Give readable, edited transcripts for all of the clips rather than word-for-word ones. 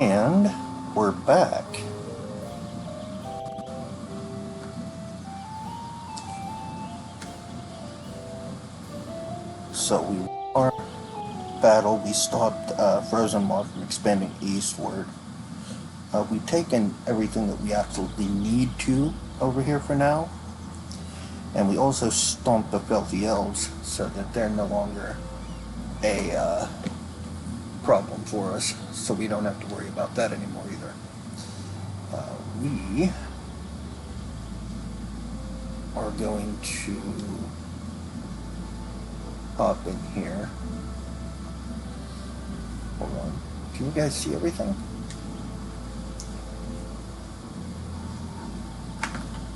And we're back. So we won our battle. We stopped Frozen Moth from expanding eastward. We've taken everything that we absolutely need to over here for now. And we also stomped the filthy elves so that they're no longer a problem for us. So we don't have to worry about that anymore either. We are going to hop in here. Hold on. Can you guys see everything?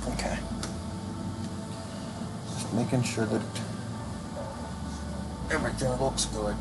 Okay. Just making sure that everything looks good.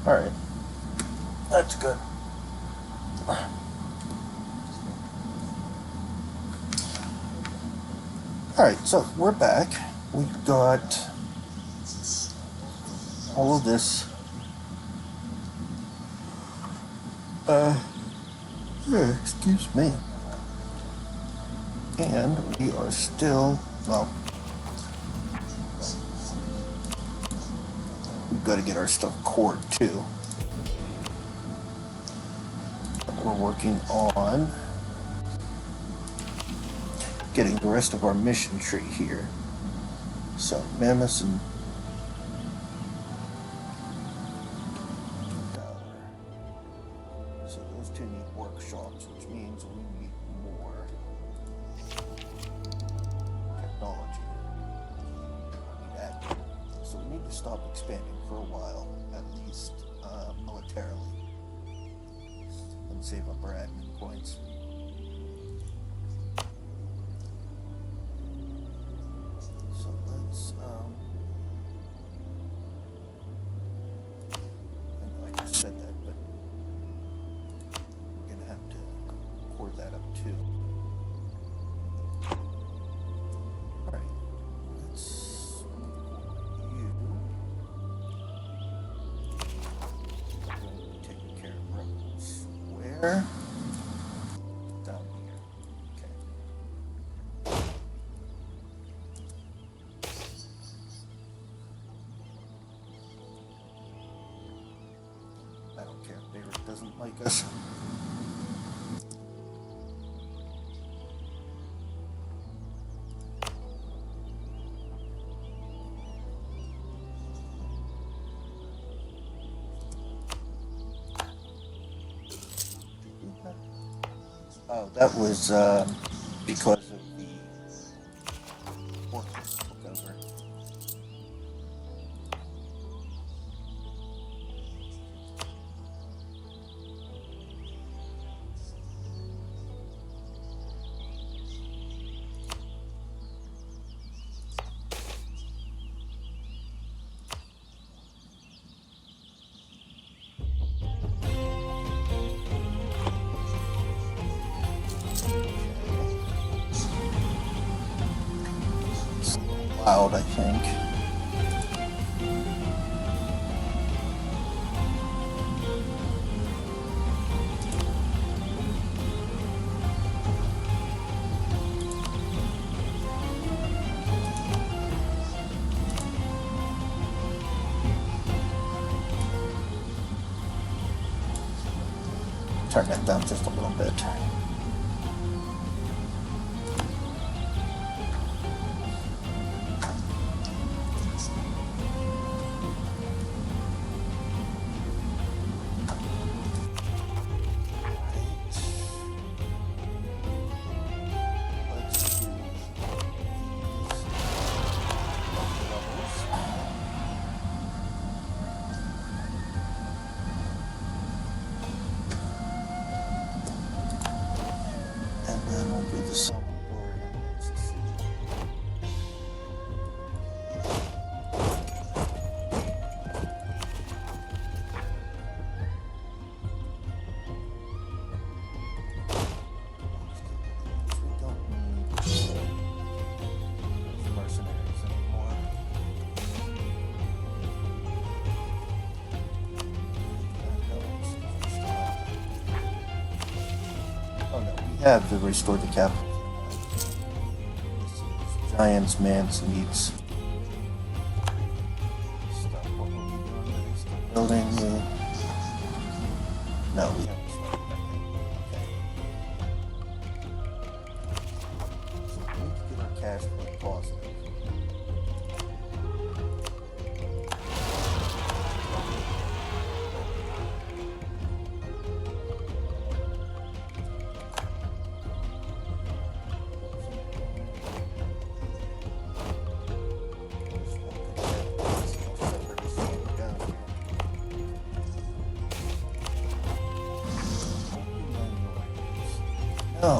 Alright, that's good. Alright, so we're back. We've got all of this. Excuse me. And we are still, well, we've got to get our stuff cored too. We're working on getting the rest of our mission tree here. So Mammoth and so those two need workshops, which means we need more technology. So we need to stop expanding for a while, at least militarily, and save up our admin points. So let's, I know I just said that, but we're gonna have to cord that up too. Alright, let's you. I'm going to be taking care of rebels. Where? Down here. Okay. I don't care if Beirut doesn't like us. Oh, that was because of the orcs that took over. Loud, I think. Turn that down just a little bit. have to restore the capital. Giants Mance needs stuff. What were we doing? Are they still building? No, we haven't started that yet. Okay. So we need to get our cash flow positive. No.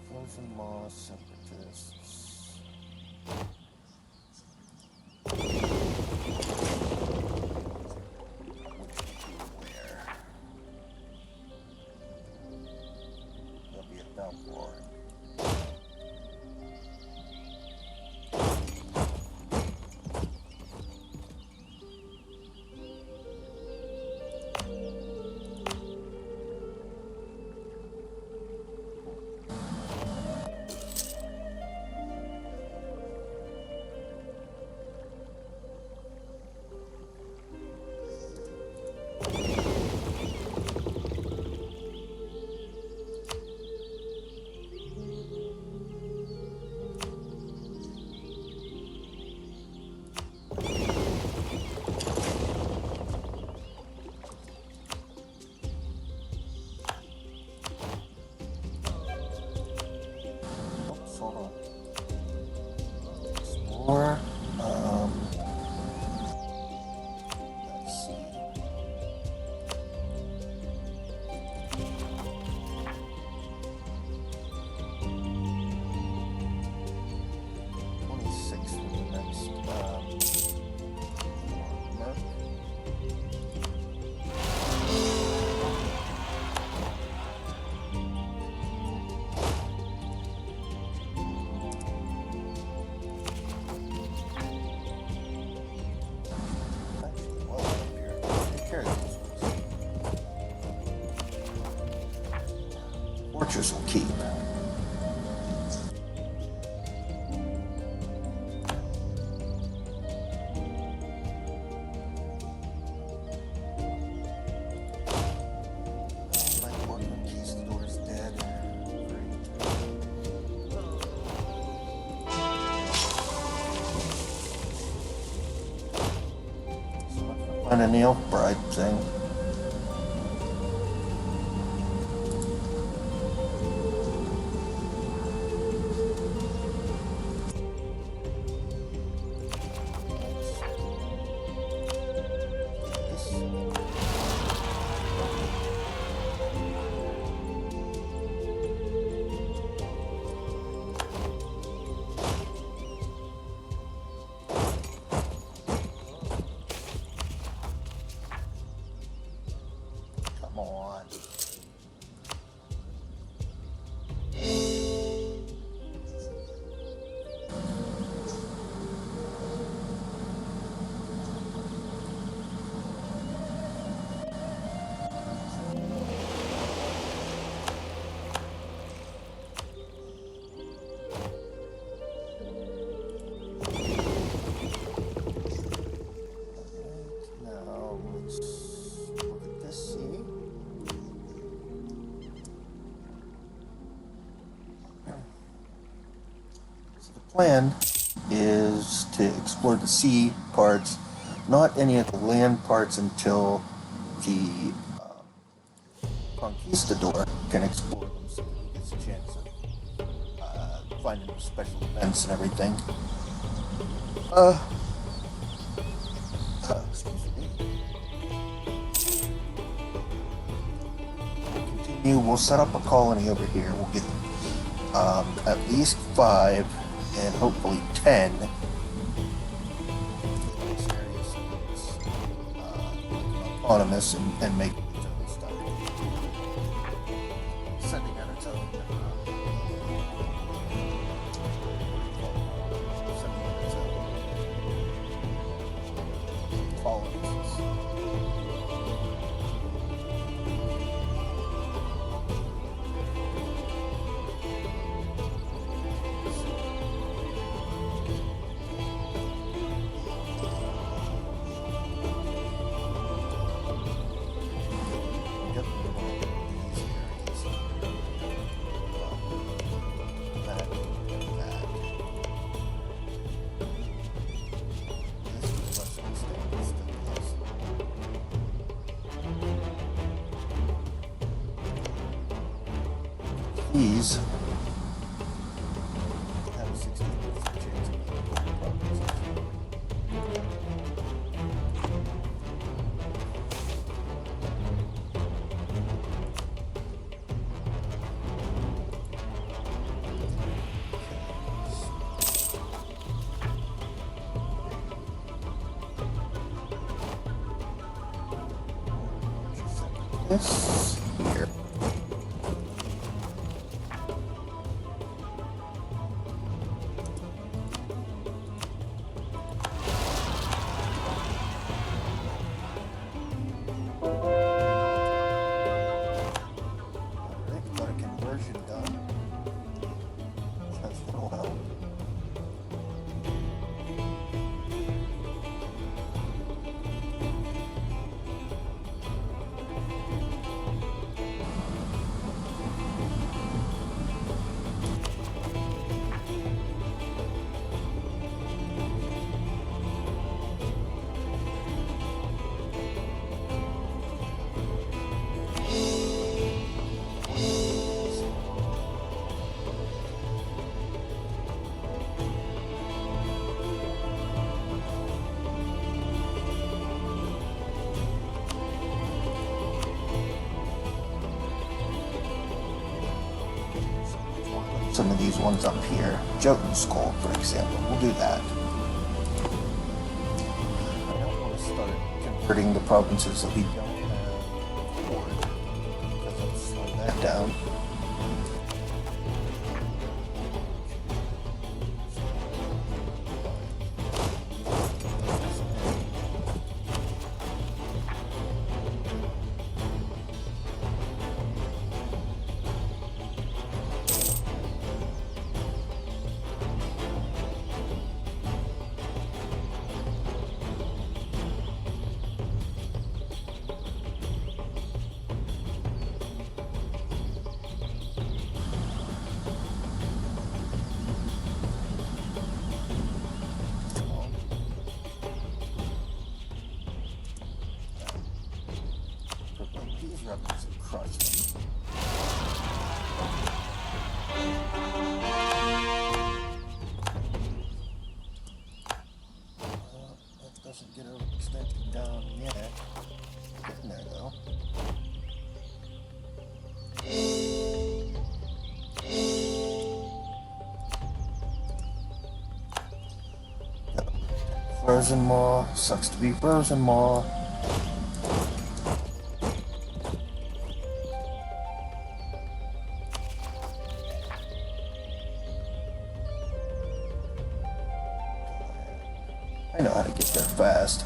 Frozen moss, separatists. Where? There'll be a downpour. Or, let's see. '26 for the next, month. Fortress will keep. My Portland Conquistador is dead. So I'm gonna find a Neil Bride thing. Come on. Now let's look at this. See. So the plan is to explore the sea parts, not any of the land parts until the Conquistador can explore them so that he gets a chance of finding special events and everything. Excuse me. continue. We'll set up a colony over here. We'll get at least 5 and hopefully 10 autonomous and make its own stuff. Sending out its own colonies. These have a 60% chance of this here. Some of these ones up here, Jotun Skull, for example. We'll do that. I don't want to start converting the provinces that we don't have forward, because I'll slow that down. Rebels and crush them. That doesn't get overextended down yet. Getting there though. Frozen Maw, sucks to be Frozen Maw. I know how to get there fast.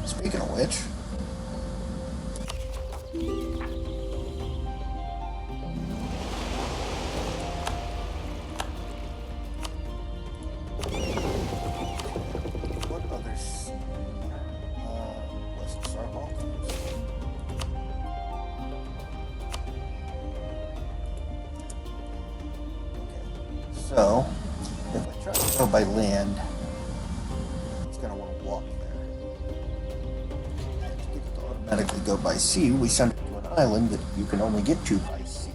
Speaking of which, what others? West Sarhawk? So, if I try to go by land, it's going to want to walk there. And to get it to automatically go by sea, we send it to an island that you can only get to by sea.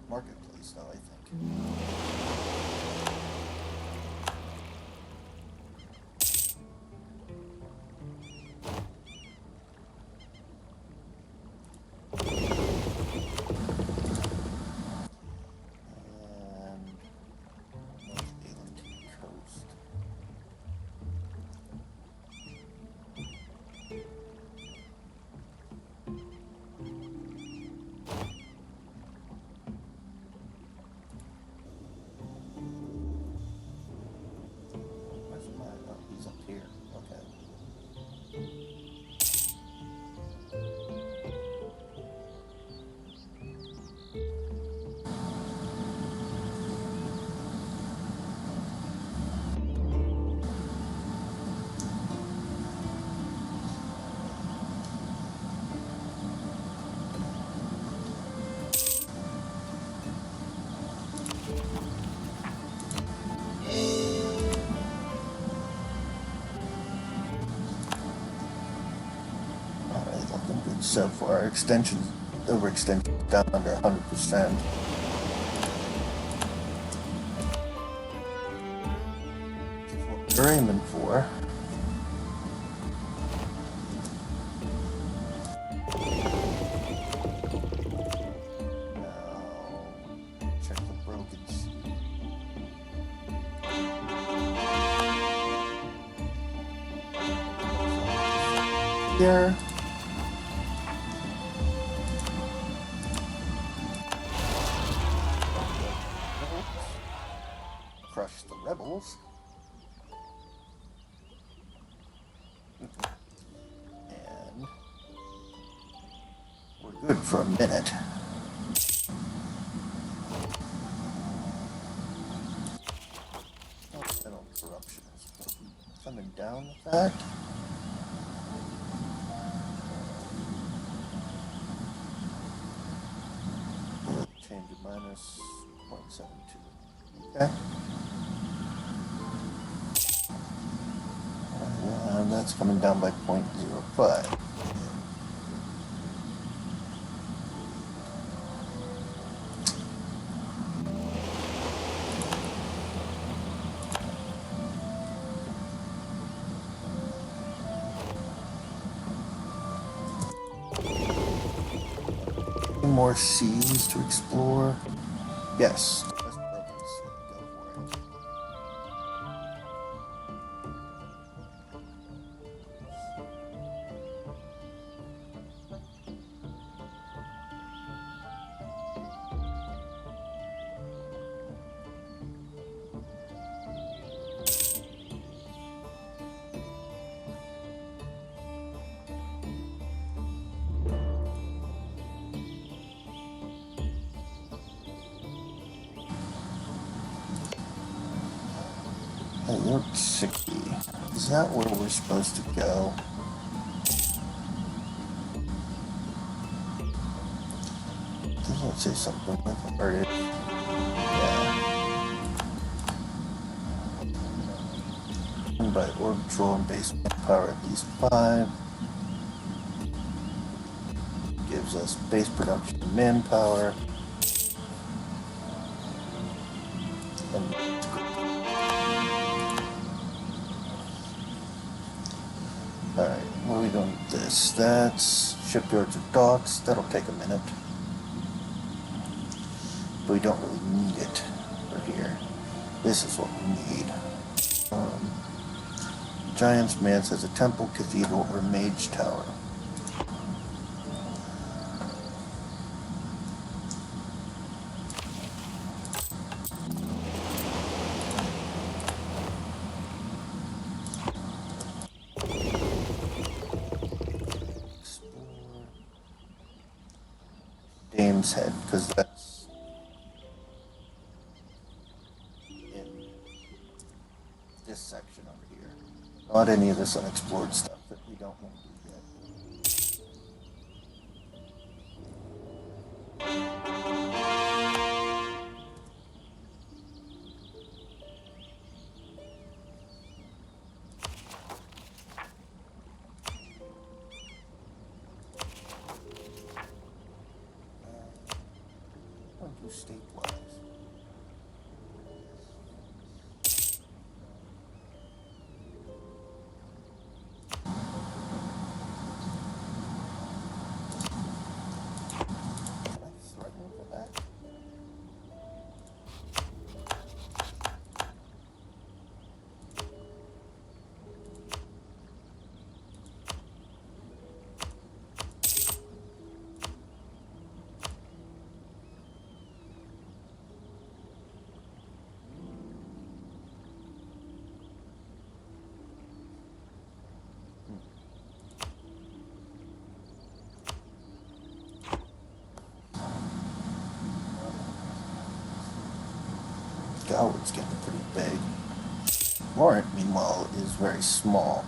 marketplace, though, I think. And North Atlantic Coast. Where's my? Oh, he's up here. Okay. Alright, looking good so far. Overextension down under 100%. Which is what we're aiming for. Now, check the broken sea. Here. Crush the rebels. And we're good for a minute. Metal corruption is coming down with that. Change to minus 0.72. Okay. And that's coming down by 0.05. More seas to explore. Yes. West Broken Sea. Go for it. Hey, you're 60. Is that where we're supposed to go? Doesn't it say something like that? Or it is? Yeah. By Obrtrol and base power at least 5. Gives us base production manpower. And alright, what are we doing with this? That's shipyards and docks. That'll take a minute. But we don't really need it for here. This is what we need. Giant's Manse has a temple, cathedral, or mage tower. Explore Dame's Head, because that's in this section over here. Not any of this unexplored stuff that we don't want to do yet. state-wise. Can I threaten for that? Galwood's getting pretty big. Laurent, meanwhile, is very small.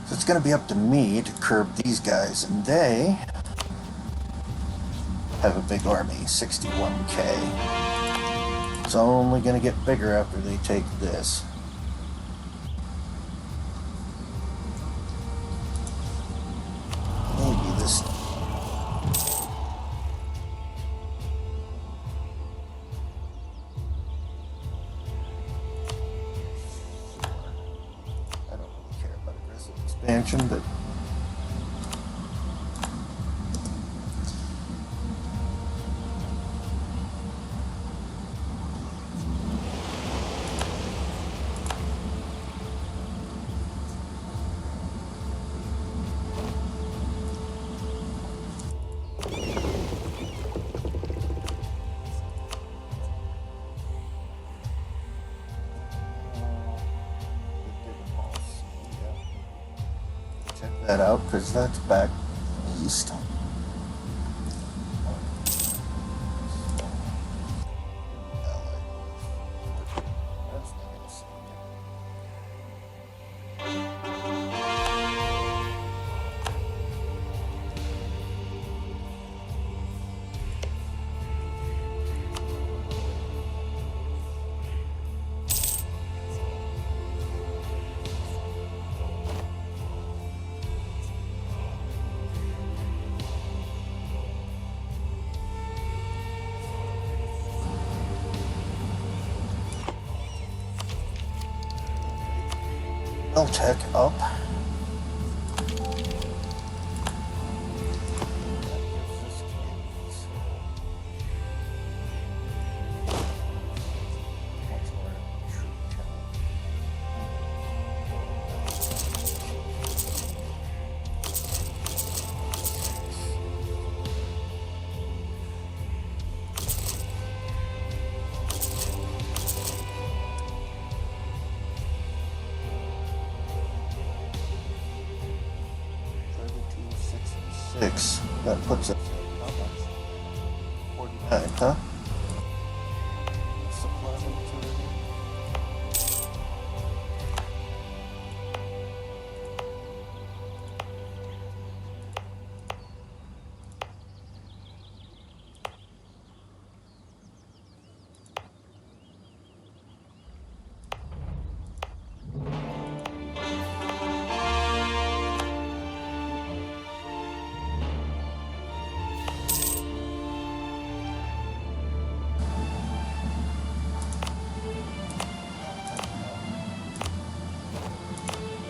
So it's going to be up to me to curb these guys, and they have a big army, 61k. It's only going to get bigger after they take this. Maybe this. I don't really care about aggressive expansion, but check that out because that's back east. Tech up. That puts us at how much? 49, huh? Supply material.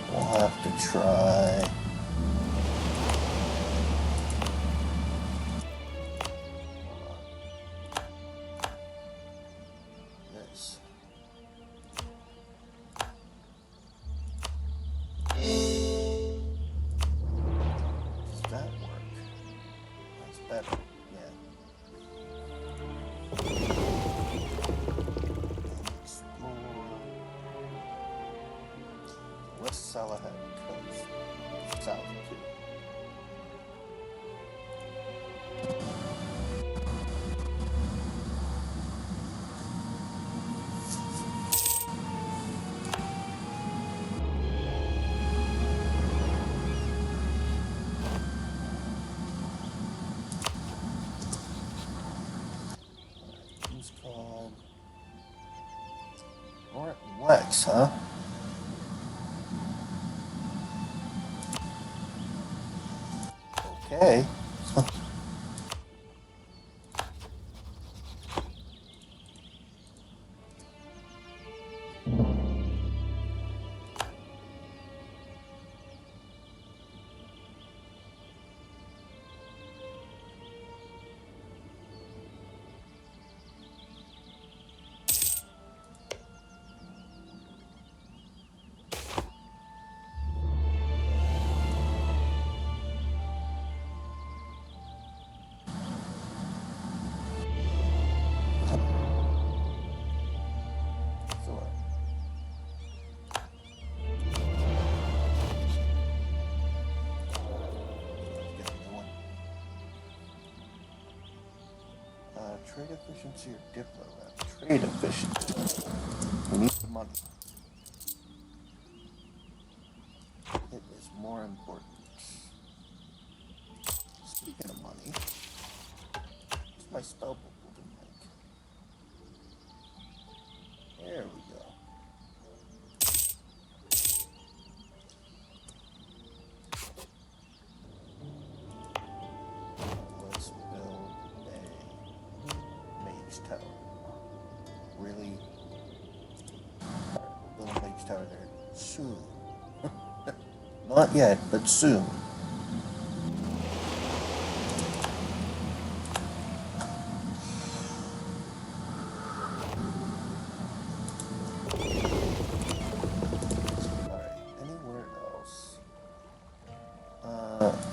We'll have to try. This. Does that work? That's better. Yeah. Explore. West Salahat coast. South too. Who's called? Lex, huh? Okay. trade efficiency or diplo? Trade efficiency. We need the money. It is more important. Speaking of money, what's my spell book looking like? There we go. Let's build a mage tower. Really? Alright, we'll build a mage tower there soon. Not yet, but soon.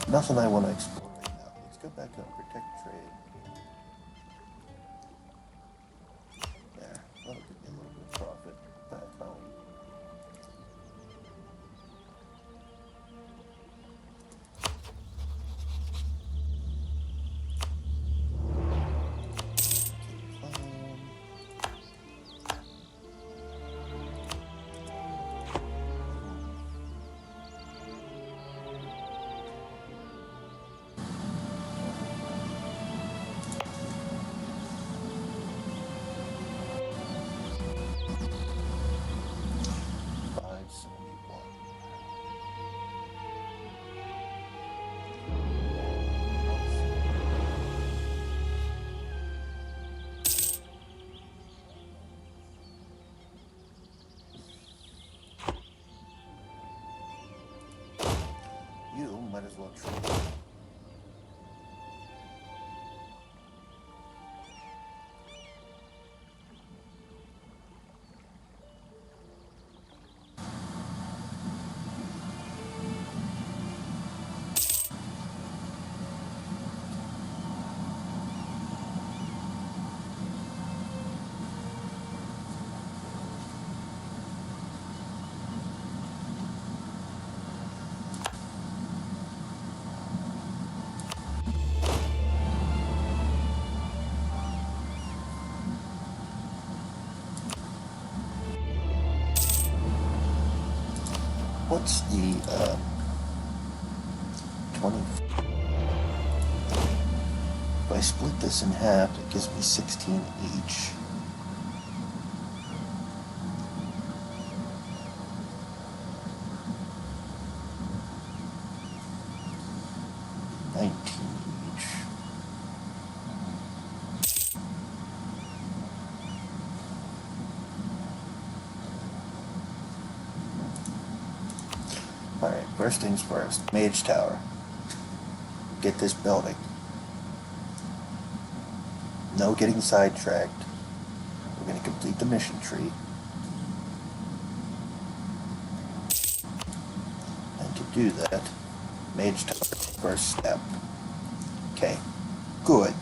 Nothing I want to explore right now. Let's go back up, protect trade. There, that'll give me a little bit of profit back home. You might as well trade. What's the 20? If I split this in half, it gives me 16 each. Alright, first things first. Mage Tower. Get this building. No getting sidetracked. We're going to complete the mission tree. And to do that, Mage Tower, first step. Okay, good.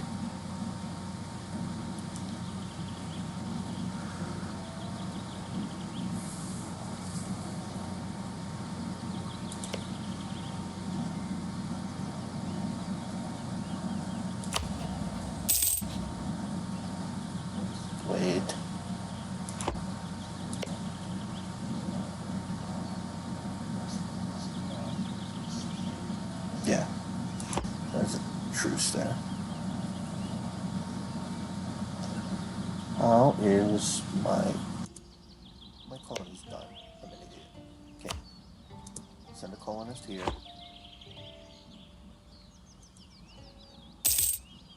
Wait. Yeah, there's a truce there. How is my colony's done? I'm an idiot. Okay, send a colonist here.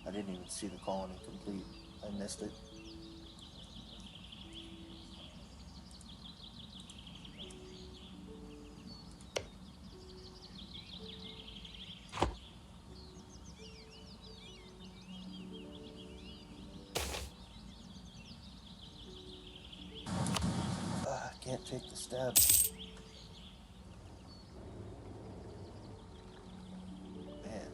I didn't even see the colony complete. I missed it. Can't take the stab. Man.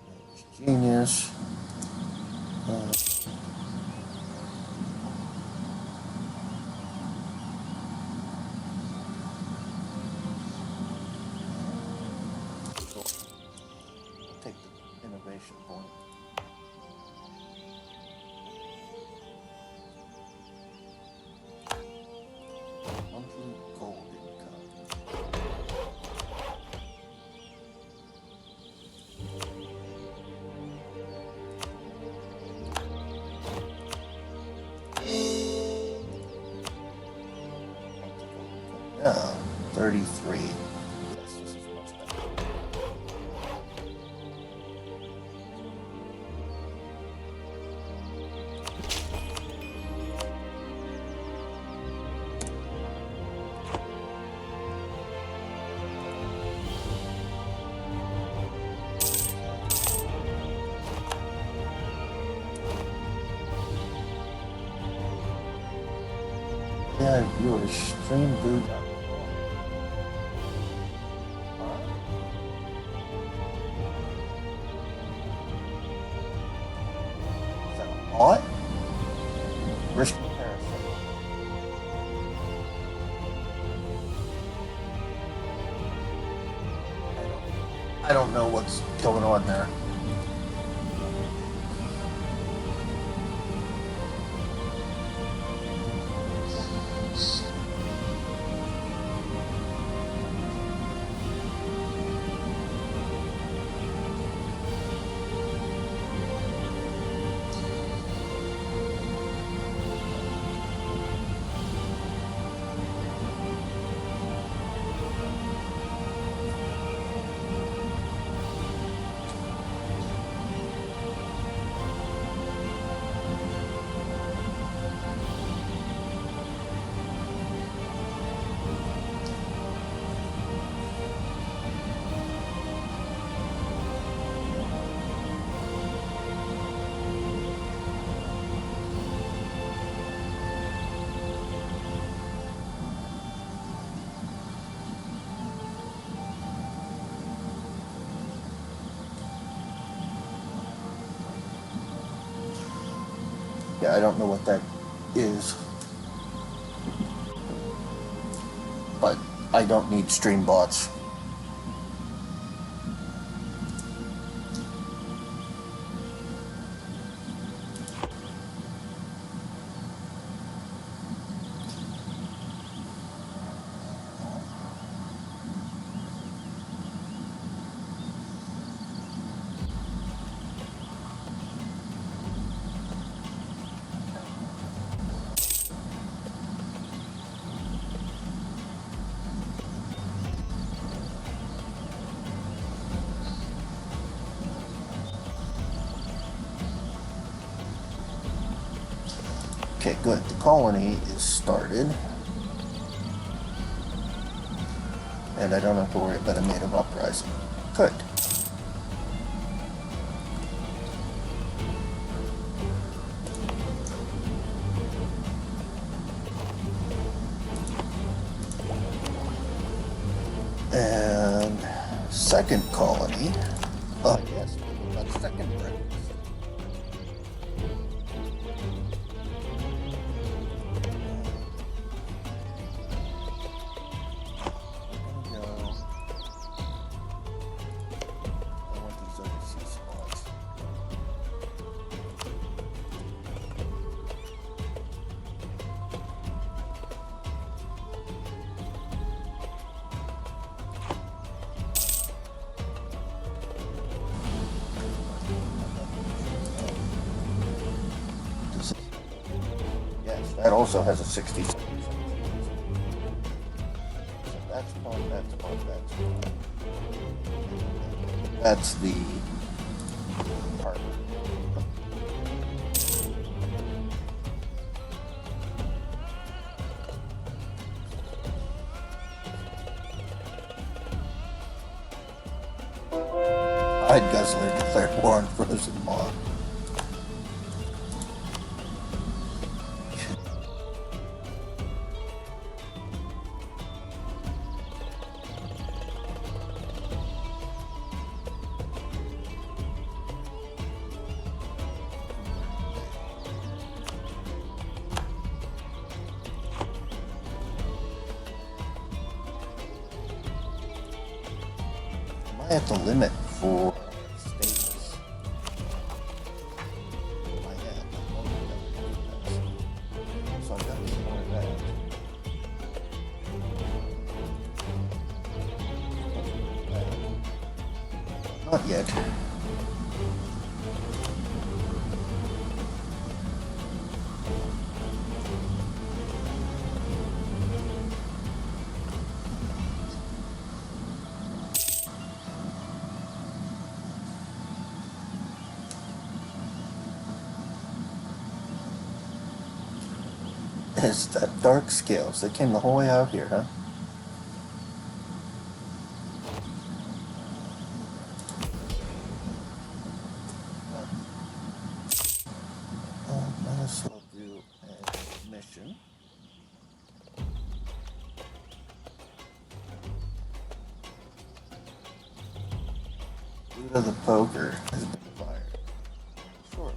There's genius. Yeah, 33. Yes, this is much better. Yeah, viewers, stream boot. Is that a bot? Risk comparison. I don't know what's going on there. Yeah, I don't know what that is, but I don't need stream bots. Okay, good. The colony is started. And I don't have to worry about a native uprising. Good. And second colony. Oh yes, we got second breakfast. That also has a 60 seconds. So that's one, that's one, that's one. That's the part. Hide Guzzler declared war on Frozen Maw. I have the limit for states. I have. So I've got some more of that. Not yet. is that dark scales. They came the whole way out here, huh? Might as well do a mission. Loot of the poker has been fired. Sure.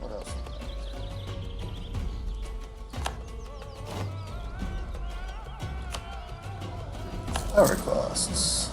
What else? Power costs.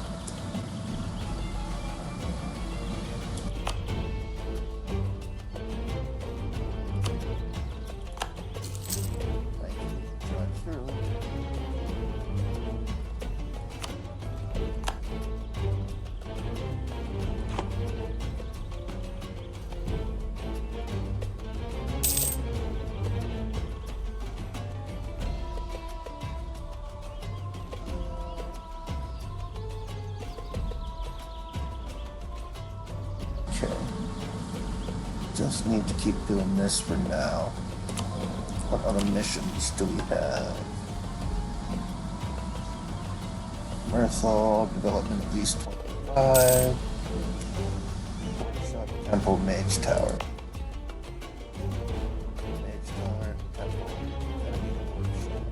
Okay. Just need to keep doing this for now. What other missions do we have? Mirthal, development at least 25. Workshop, Temple, Mage Tower. Mage Tower, Temple, Enemy Workshop.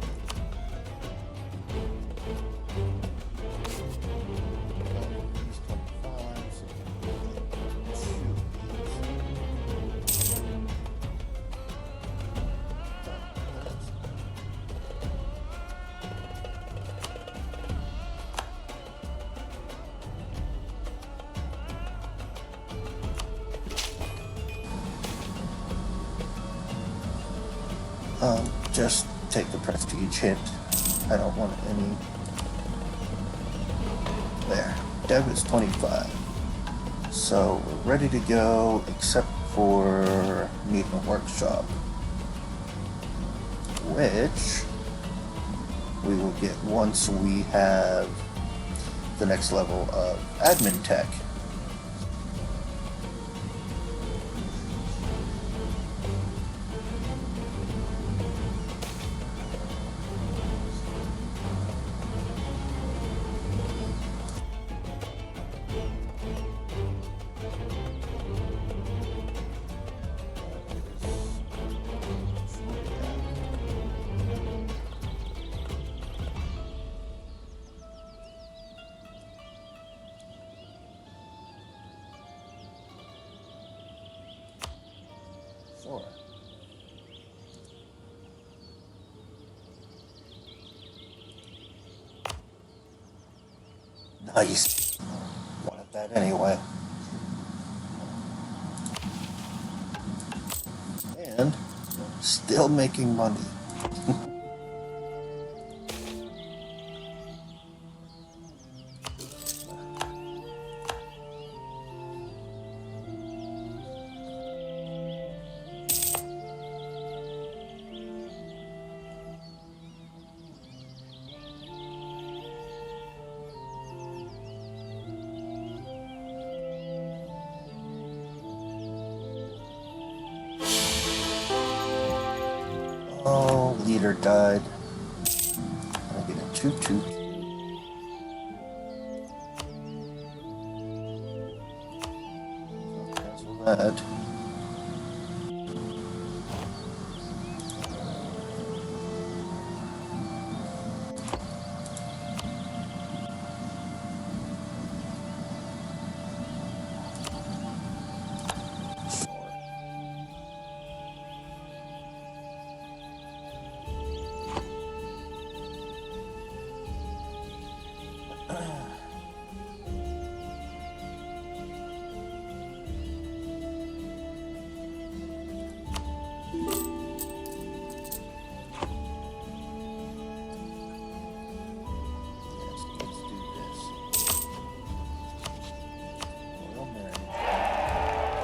At least 25, so just take the prestige hit. I don't want any. There. Dev is 25. So we're ready to go except for meeting a workshop, which we will get once we have the next level of admin tech. Sure. Nice. Wanted that anyway. And still making money. Oh, leader died. I get a 2-2. Cancel that.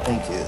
Thank you.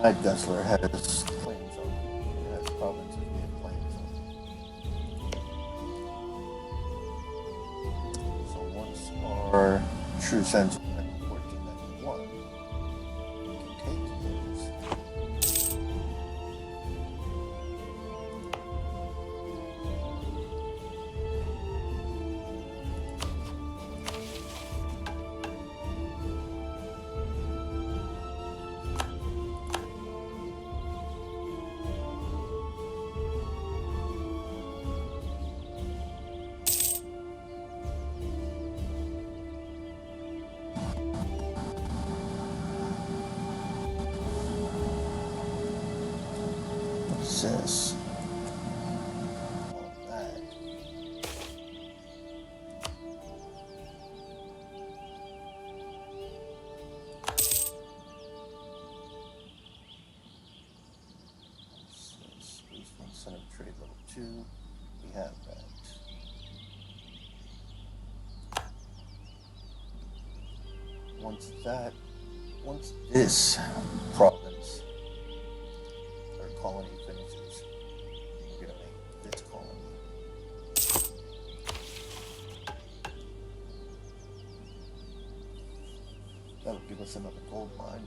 Guzzler has claims on it. It has provinces we have claims on. So once our true sense of 1491, we can take those. What's this? All that. What's this? Boost one center trade level 2. We have that. Once this province or colony finishes, we're gonna make this colony. That'll give us another gold mine.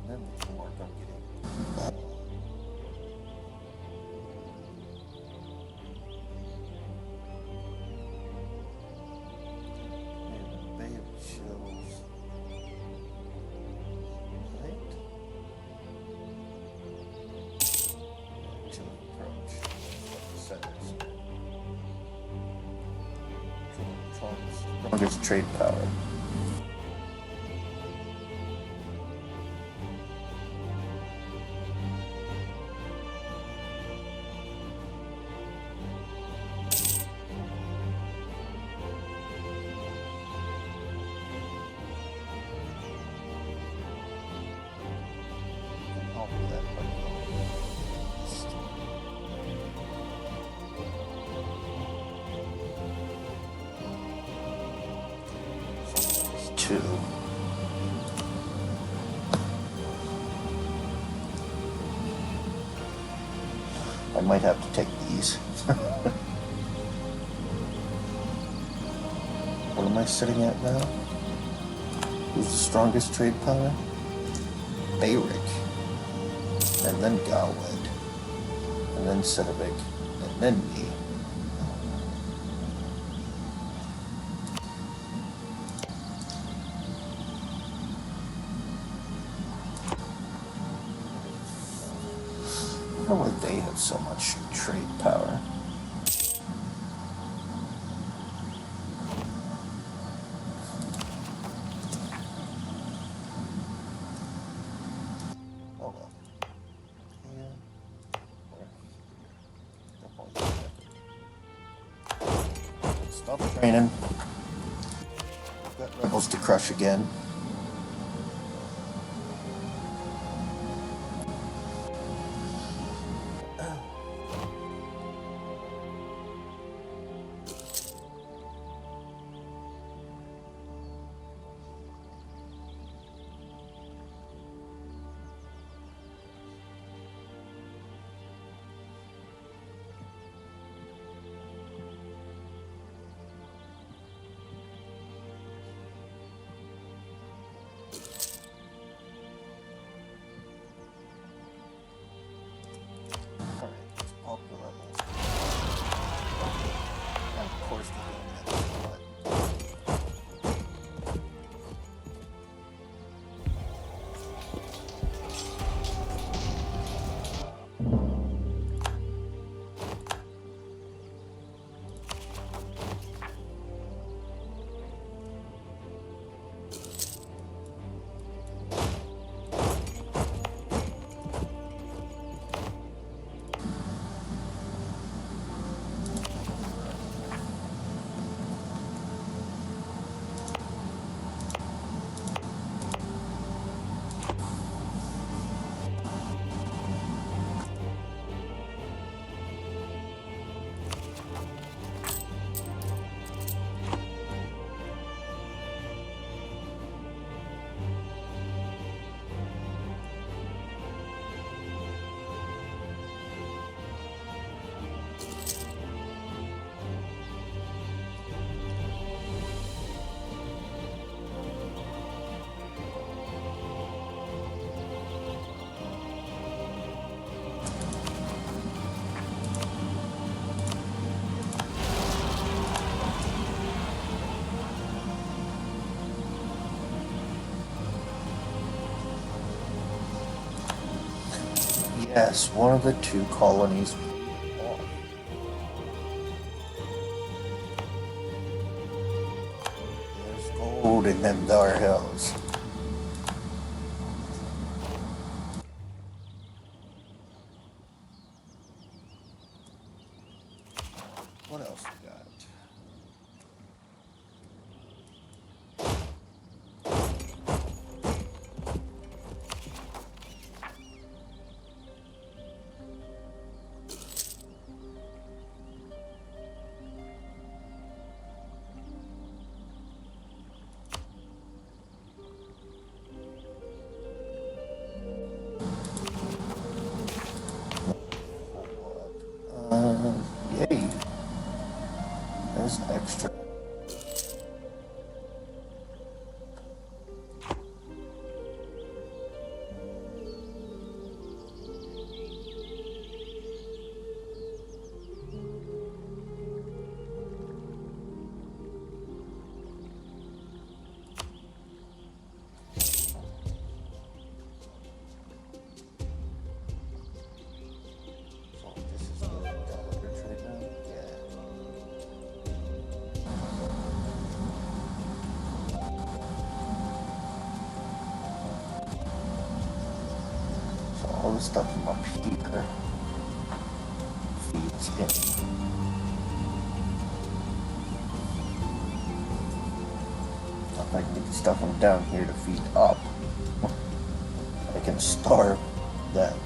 And then we can work on getting Bay of Chills. Right? Chill approach. Settings. Strongest trade power. Two. I might have to take these. What am I sitting at now? Who's the strongest trade power? Bayric. And then Galwed. And then Sedovic. And then me. I wonder why they have so much trade power. Oh well. Yeah. Stop training. We've got rebels to crush again. Yes, one of the two colonies. There's gold in them dar hills. What else we got? Yay. There's extra. So this is the developers right now? Yeah. So all the stuff from up here feeds in. I can get the stuff from down here to feed up. I can starve them.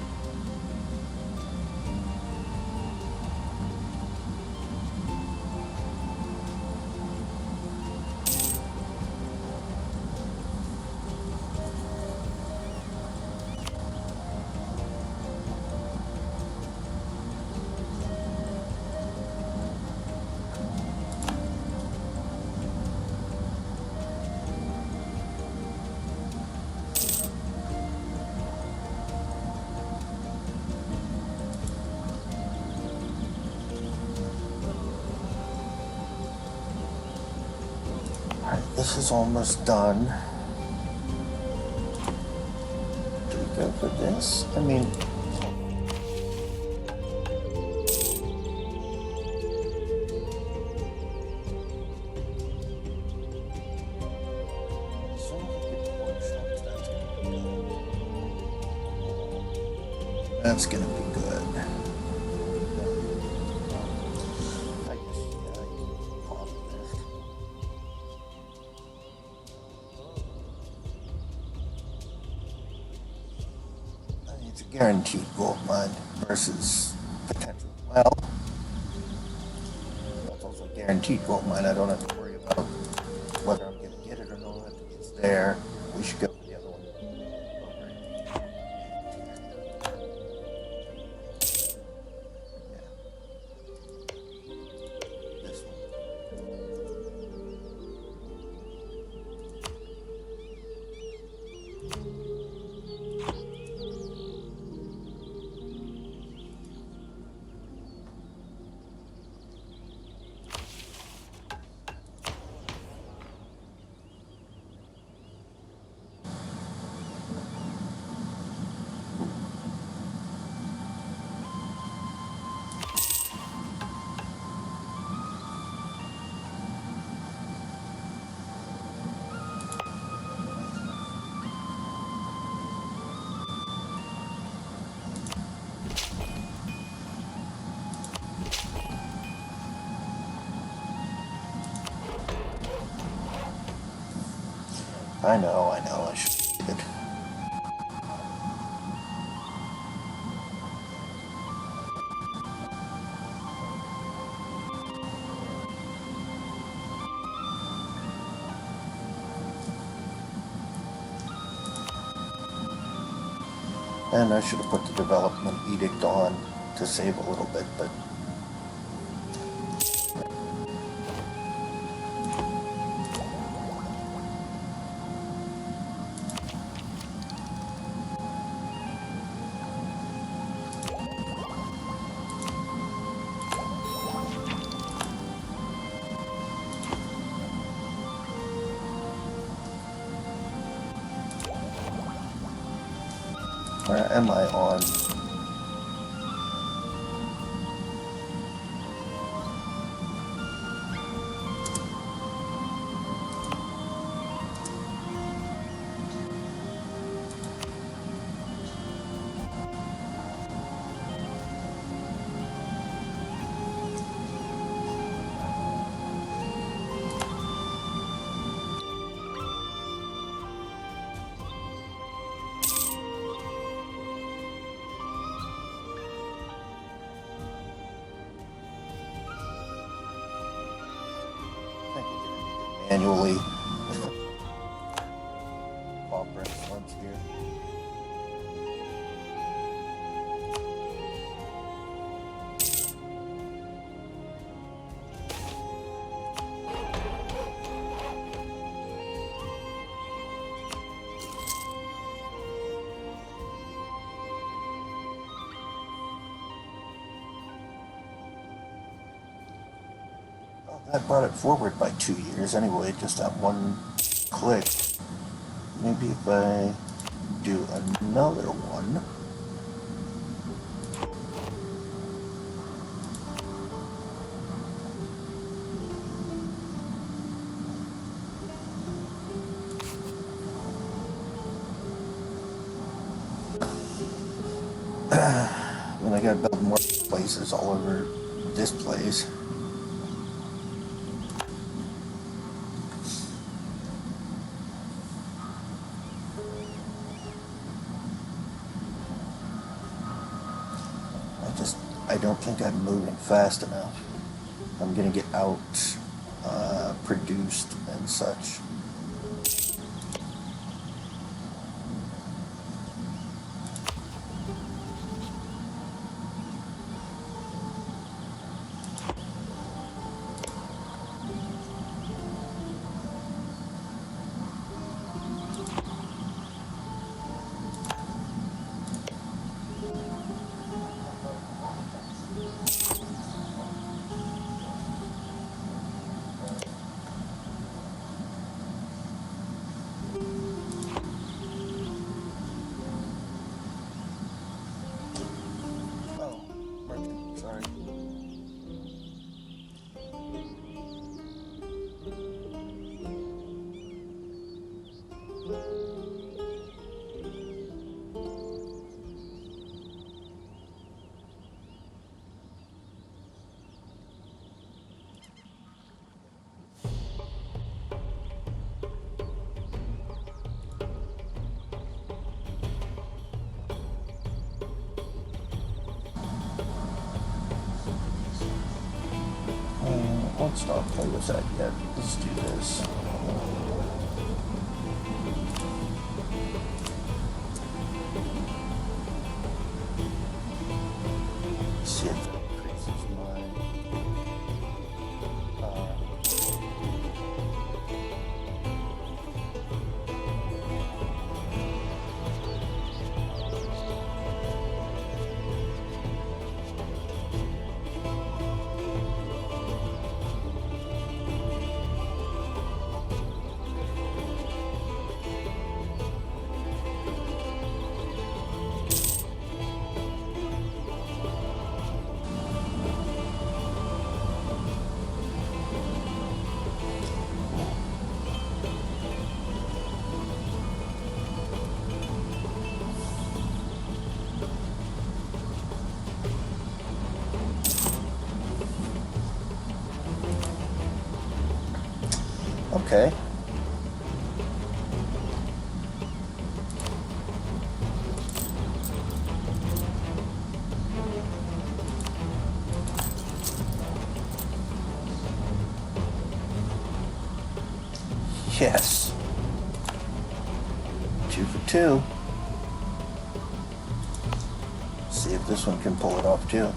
Alright, this is almost done. Do we go for this? I mean, that's gonna be good. I guess, yeah, I can pause this. I mean, it's a guaranteed gold mine versus potential. Well, that's also a guaranteed gold mine. I don't have to worry about whether I'm gonna get it or not. It's there. We should go for the other one. This one. I know, I should get it. And I should have put the development edict on to save a little bit, but where am I on? manually. Pop excellence here. That brought it forward by 2 years anyway, just that one click. Maybe if I do another one. I mean, I gotta build more places all over this place. I don't think I'm moving fast enough. I'm gonna get out produced and such. Let's not play with that yet. Let's do this. Let's see if that increases my okay. Yes. 2 for 2. See if this one can pull it off too.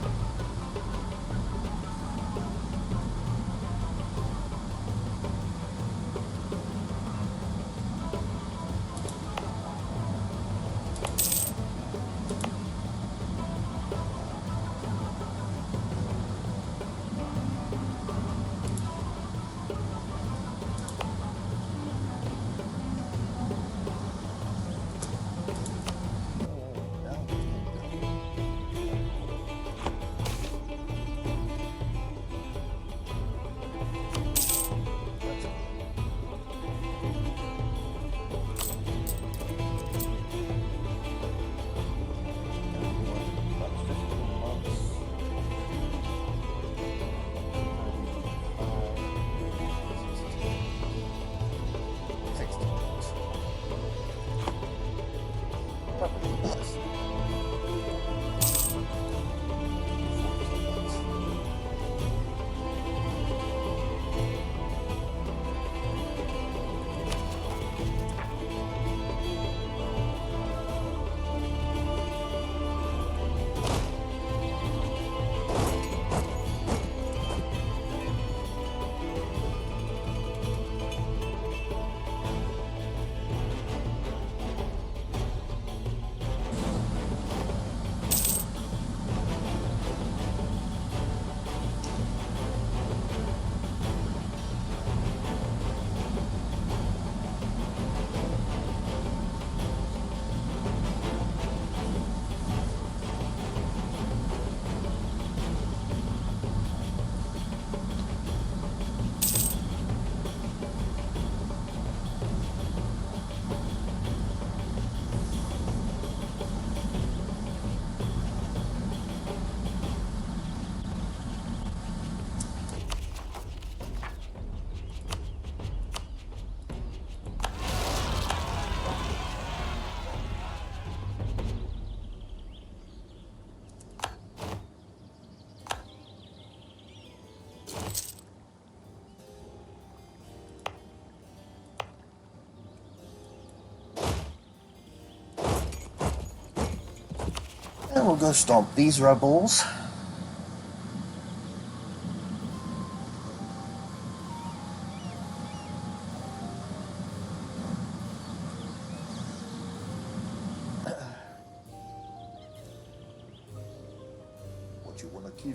then we'll go stomp these rebels. What you wanna kill?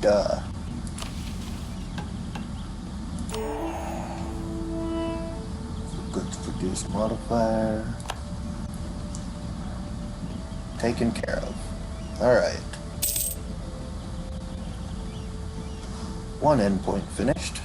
Duh. Goods produced modifier. Taken care of. Alright. One endpoint finished.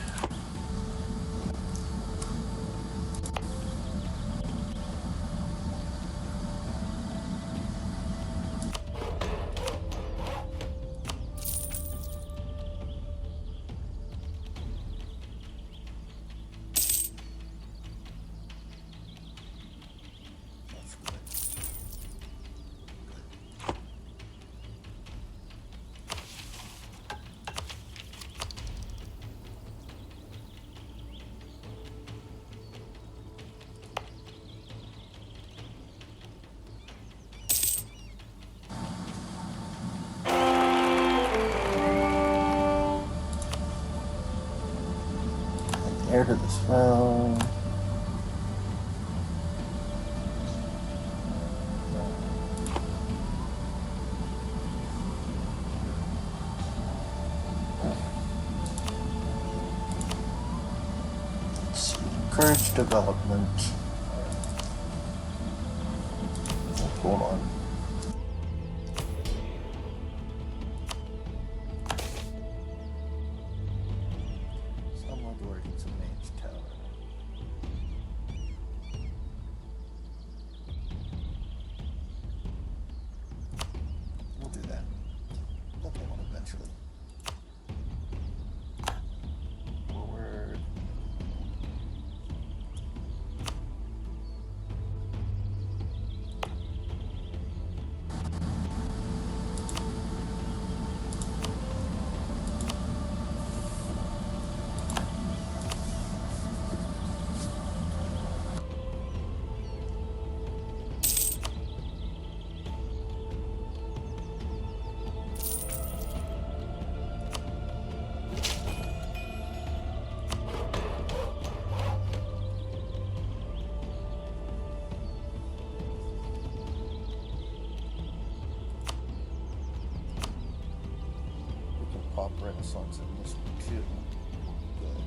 Air to this round. Let's see. Encourage development. Oh, hold on. Renaissance in this one too. Good.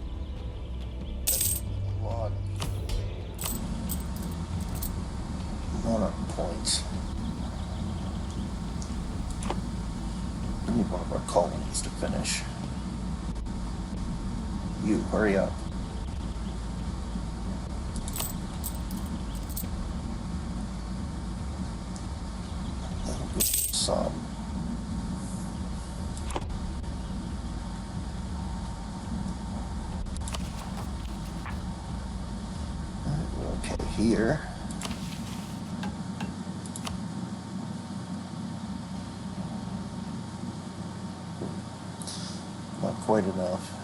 That's a lot of points. We need one of our colonies to finish. You, hurry up. That'll give some. Here. Not quite enough.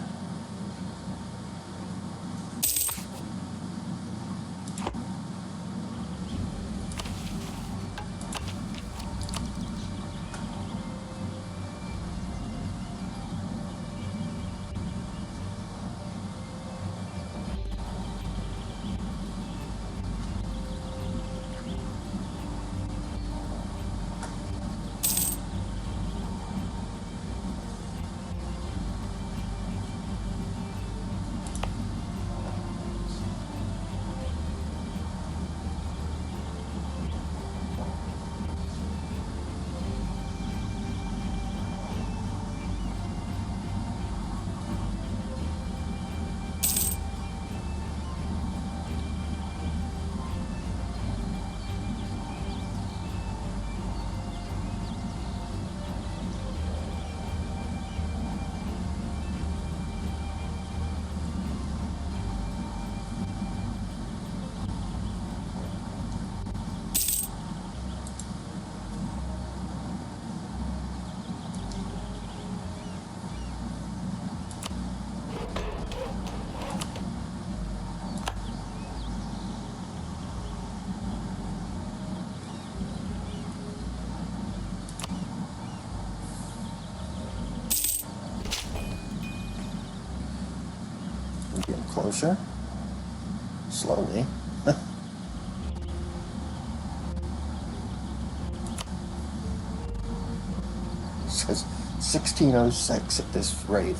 closer. Slowly. It says 1606 at this rate.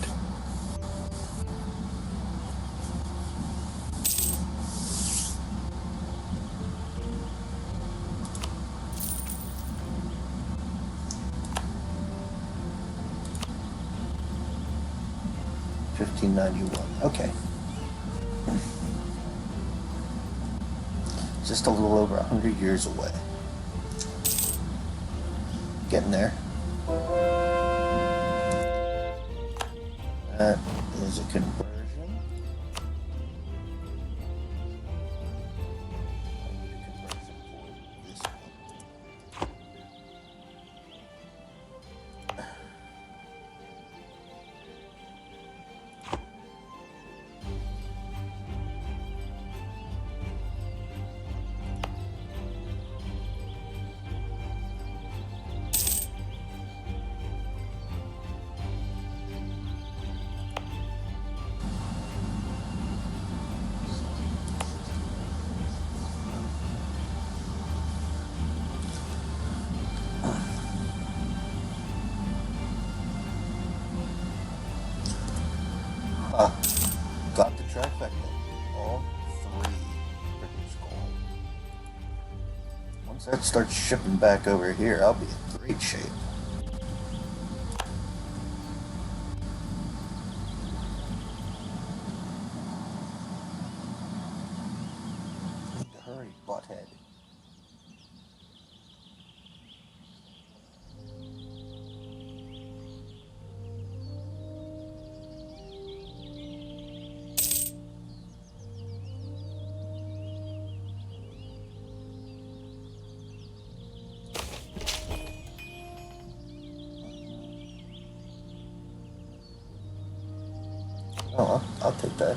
Okay. Just a little over 100 years away. Getting there. That is a conversion. Got the trifecta. All three produce gold. Once that starts shipping back over here, I'll be in great shape. Need to hurry, butthead. Oh, I'll take that.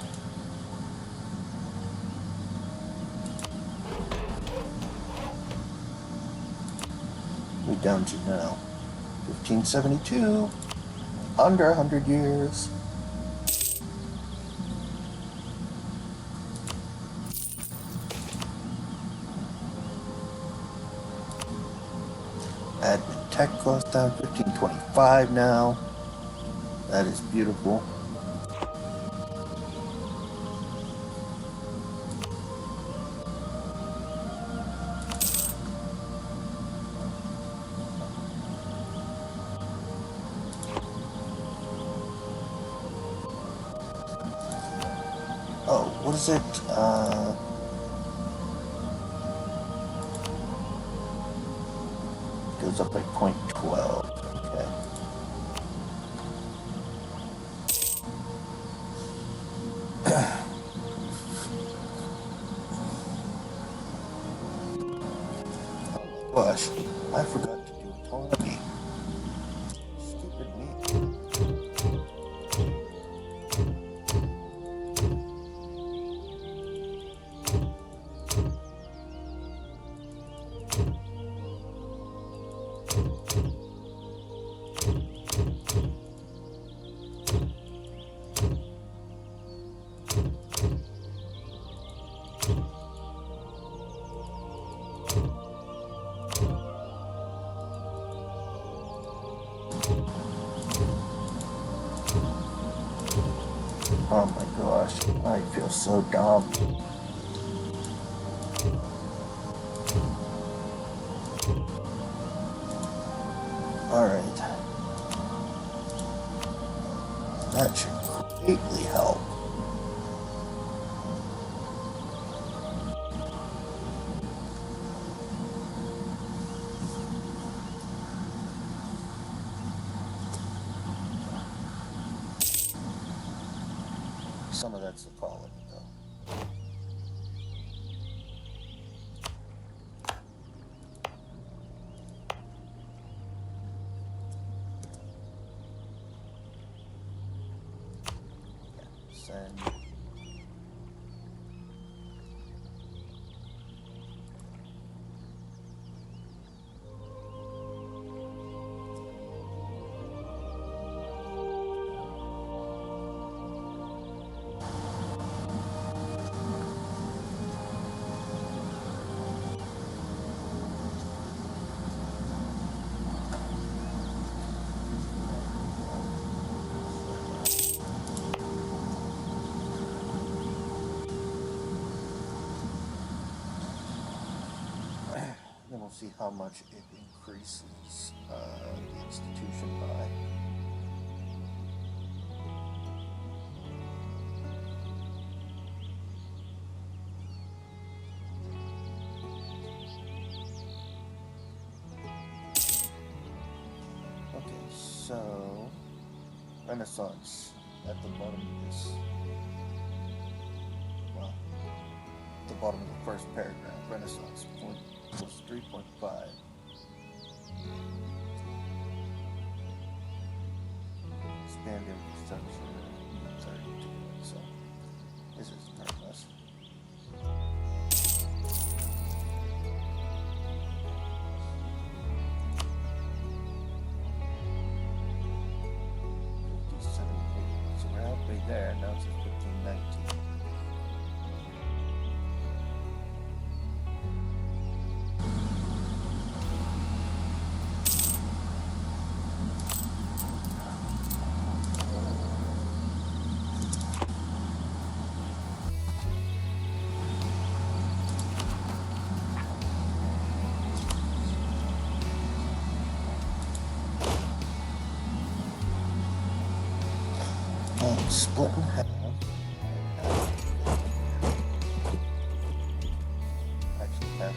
We down to now 1572. Under 100 years. Admin tech cost down 1525 now. That is beautiful. Oh, what is it? Goes up by 0.12. Okay. Oh my gosh, I forgot to do autonomy. Stupid me. Oh my gosh, I feel so dumb. Alright. That should greatly help. Some of that's the quality, though. Yeah, send. see how much it increases the institution by. Okay, so Renaissance at the bottom of this. Well, at the bottom of the first paragraph, Renaissance point was 3.5. Expand infrastructure 32. So this is very less. So we're halfway there. Now it's at 1519. Split in half. Actually, half.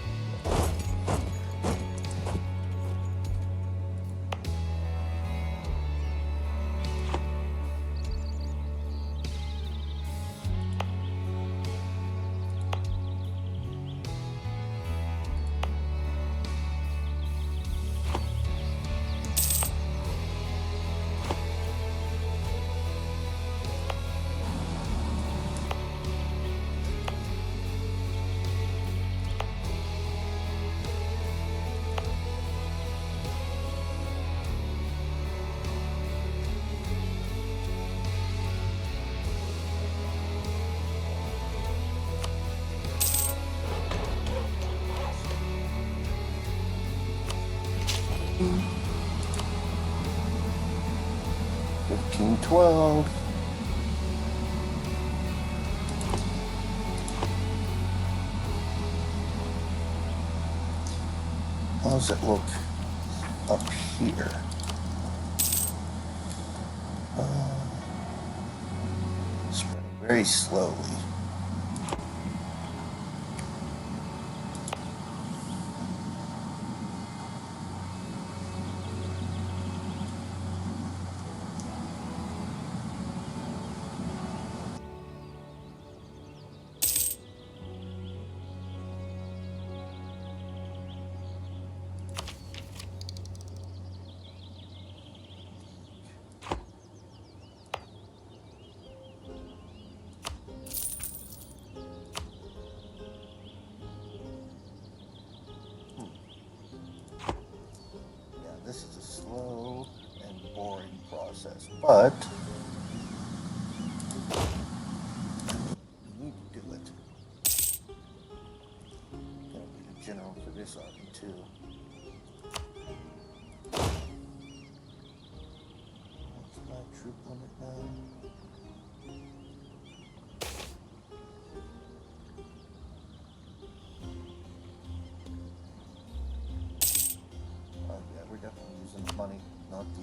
$15.12. How does it look up here? Spreading very slowly. This is a slow and boring process, but we need to do it. Gonna be a general for this army too. What's my troop limit now? We're definitely using the money, not the,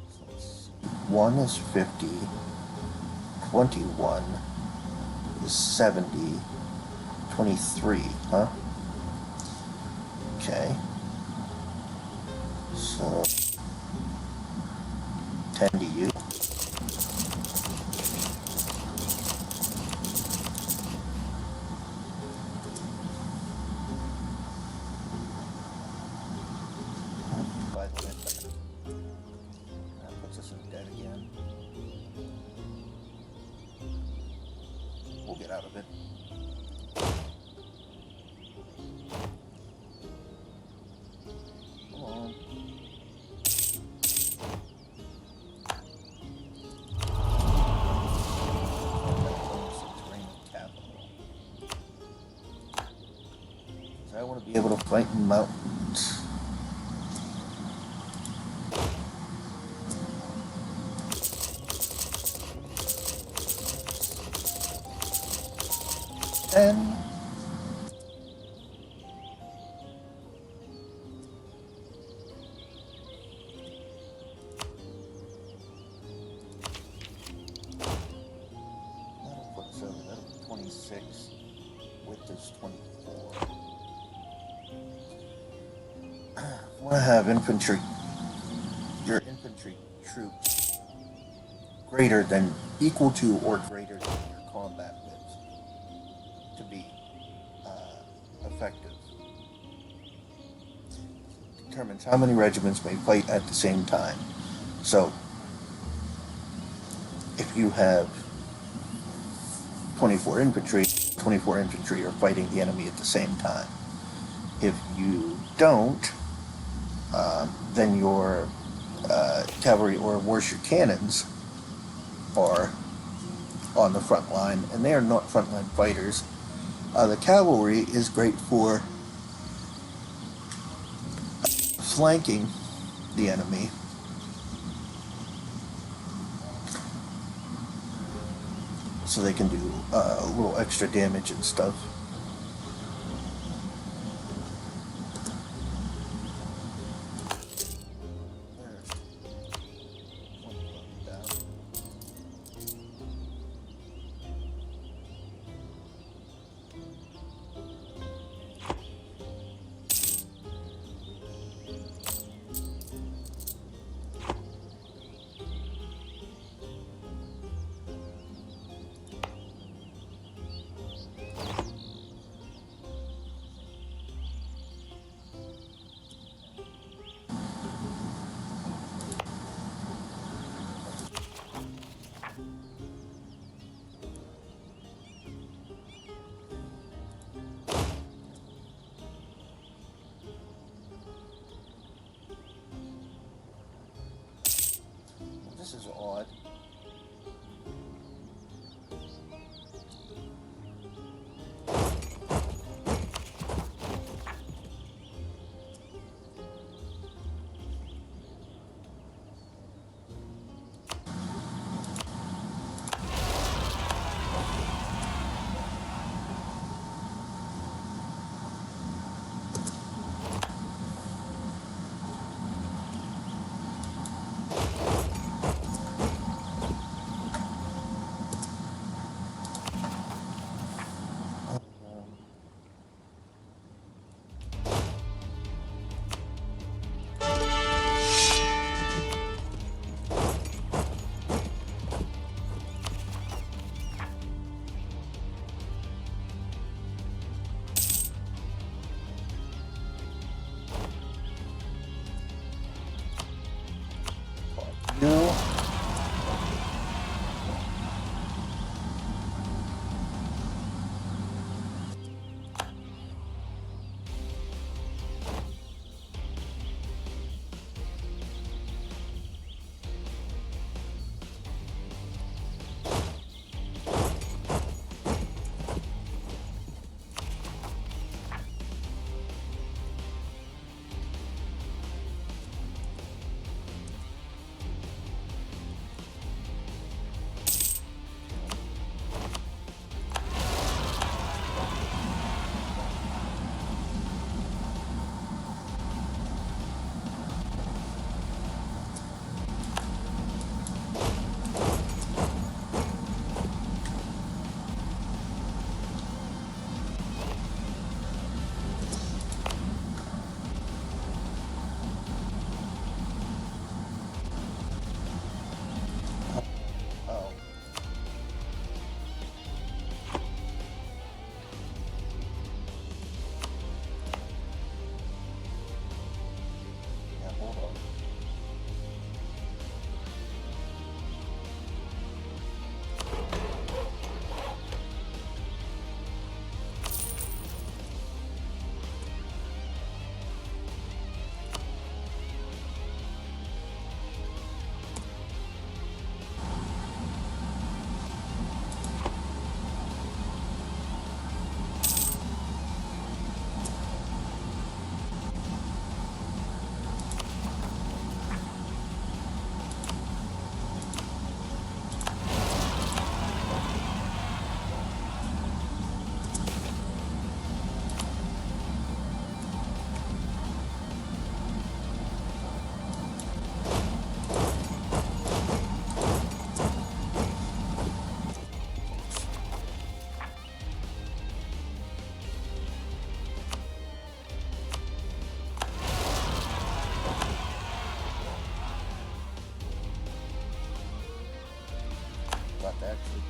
so let's see. 1 is 50, 21 is 70, 23, huh? Okay. So, 10 to you. That puts us in debt again. We'll get out of it. Come on. I want to be able to fight in mountains. And strength is 24. Want to have infantry, your infantry troops greater than, equal to, or greater than your combat wits to be effective. Determines how many regiments may fight at the same time. So, if you have 24 infantry are fighting the enemy at the same time. If you don't, then your cavalry, or worse, your cannons, are on the front line, and they are not frontline fighters. The cavalry is great for flanking the enemy, so they can do a little extra damage and stuff. This is odd.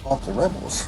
Off the rebels.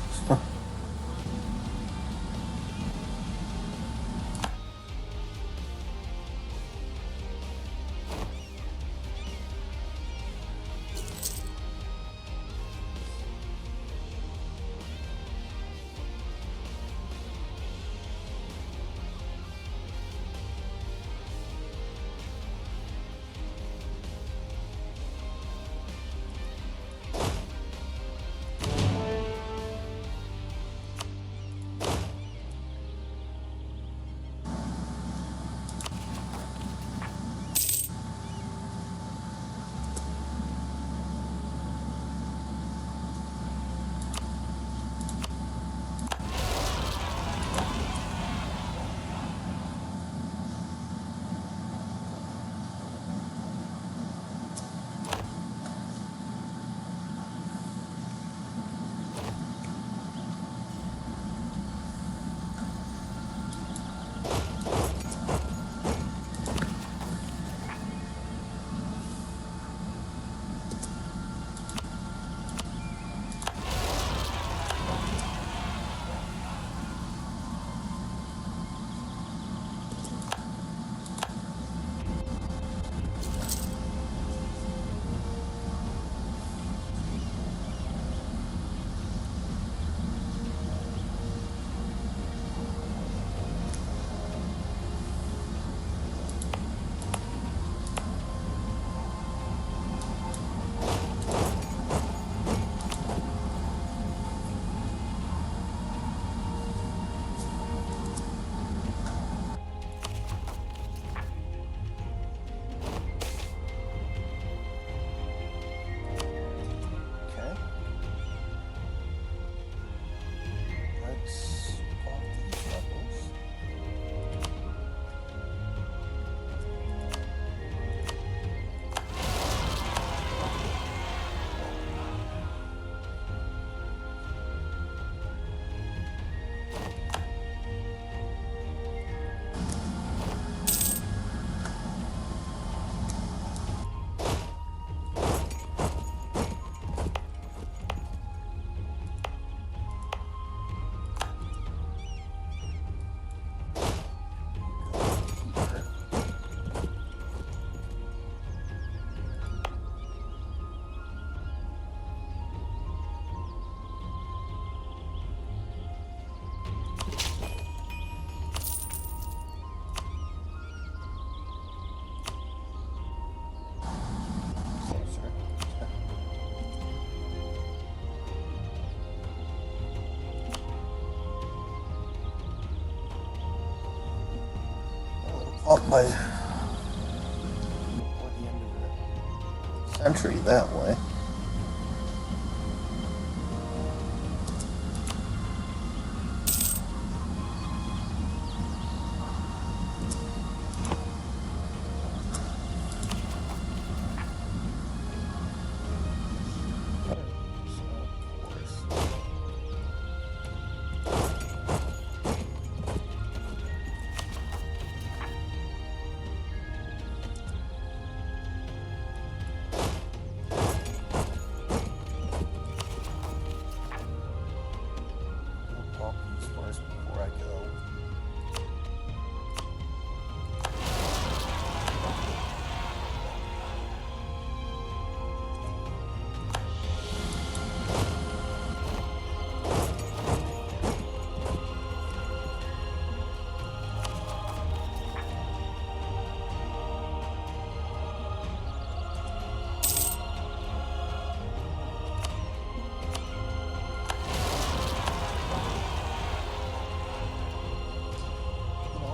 Up by before the end of the century that way.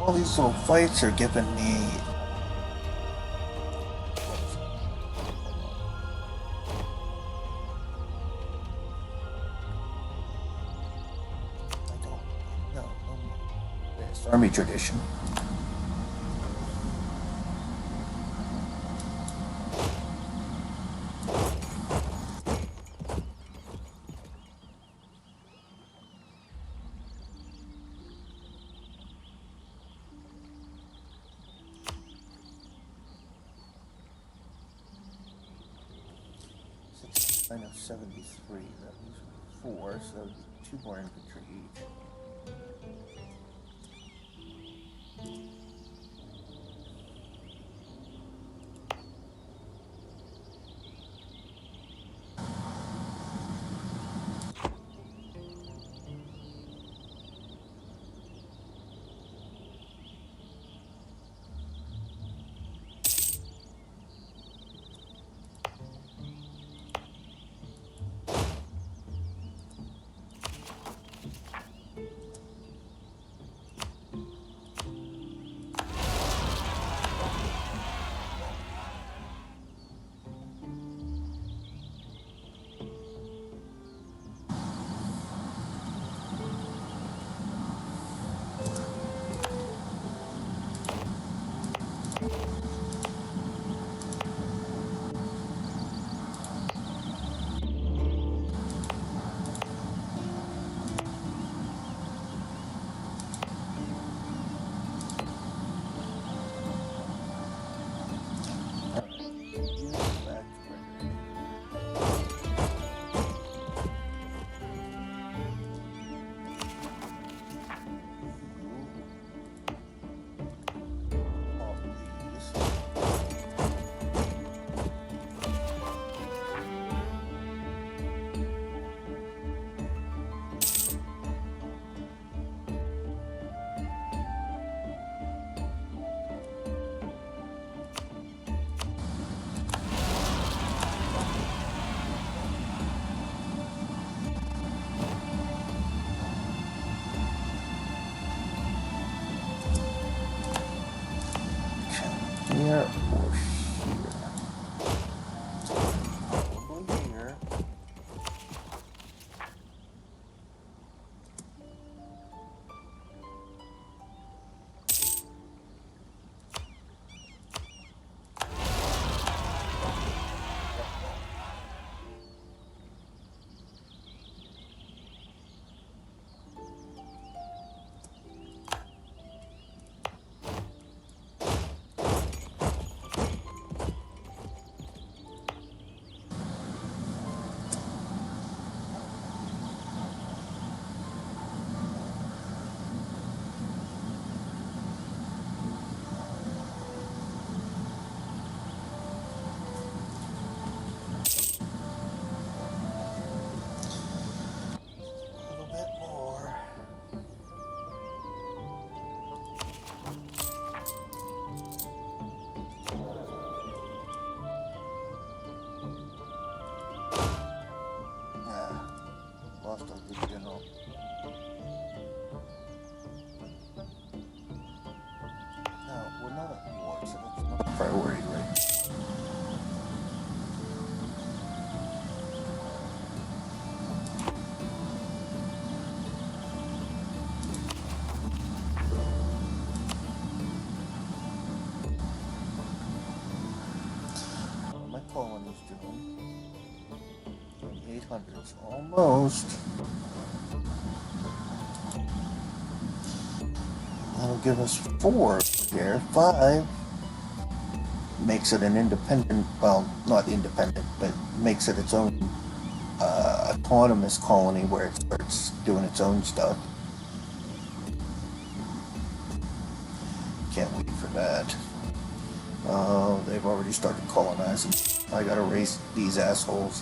All these little fights are giving me army tradition. Of 73. That was 4, so that would be 2 more infantry each. Here or here? Probably here. Lost our good general. No, we're not at war, so that's not a priority, right? My colony's doing 800s, almost. That'll give us 4 here. 5 makes it an independent, well, not independent, but makes it its own autonomous colony where it starts doing its own stuff. Can't wait for that. Oh, they've already started colonizing. I gotta race these assholes.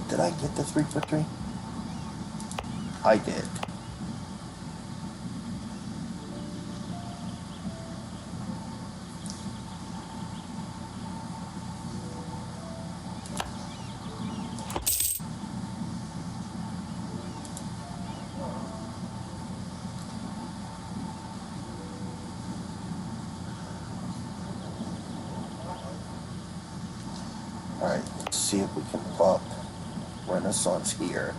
Did I get the 3 for 3? I did. Alright, let's see if we can pop Renaissance here.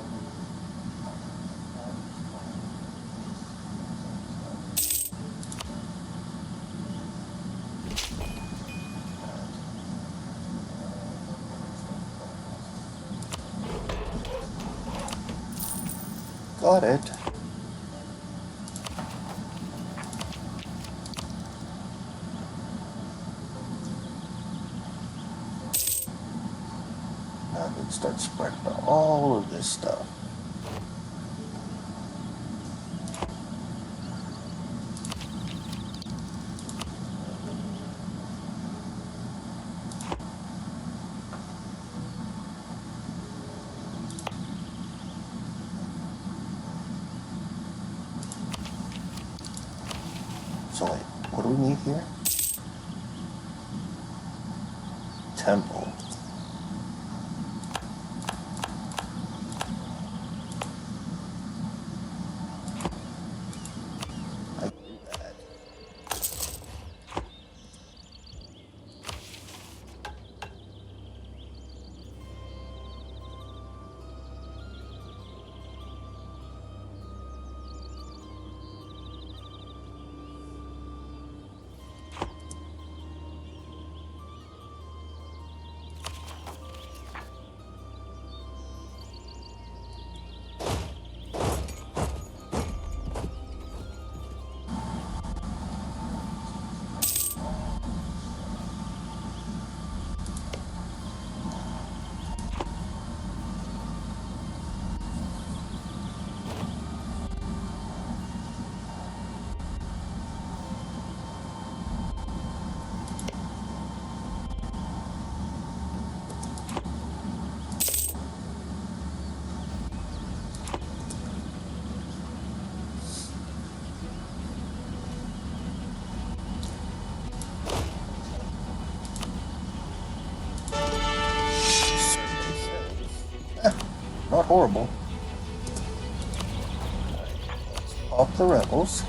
Got it. Now let's start spreading all of this stuff. So wait, what do we need here? Temple. I can do that. Not horrible. Let's pop the rebels.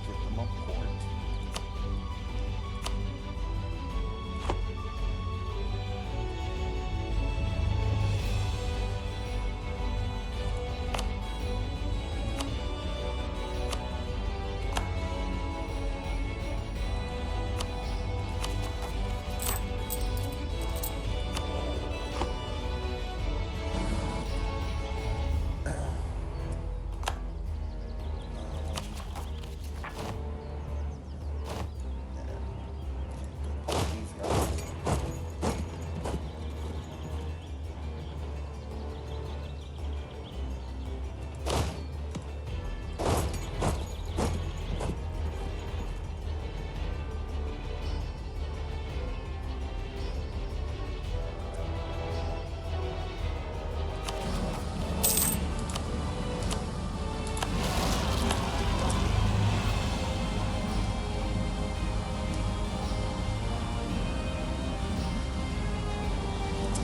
Get them on port.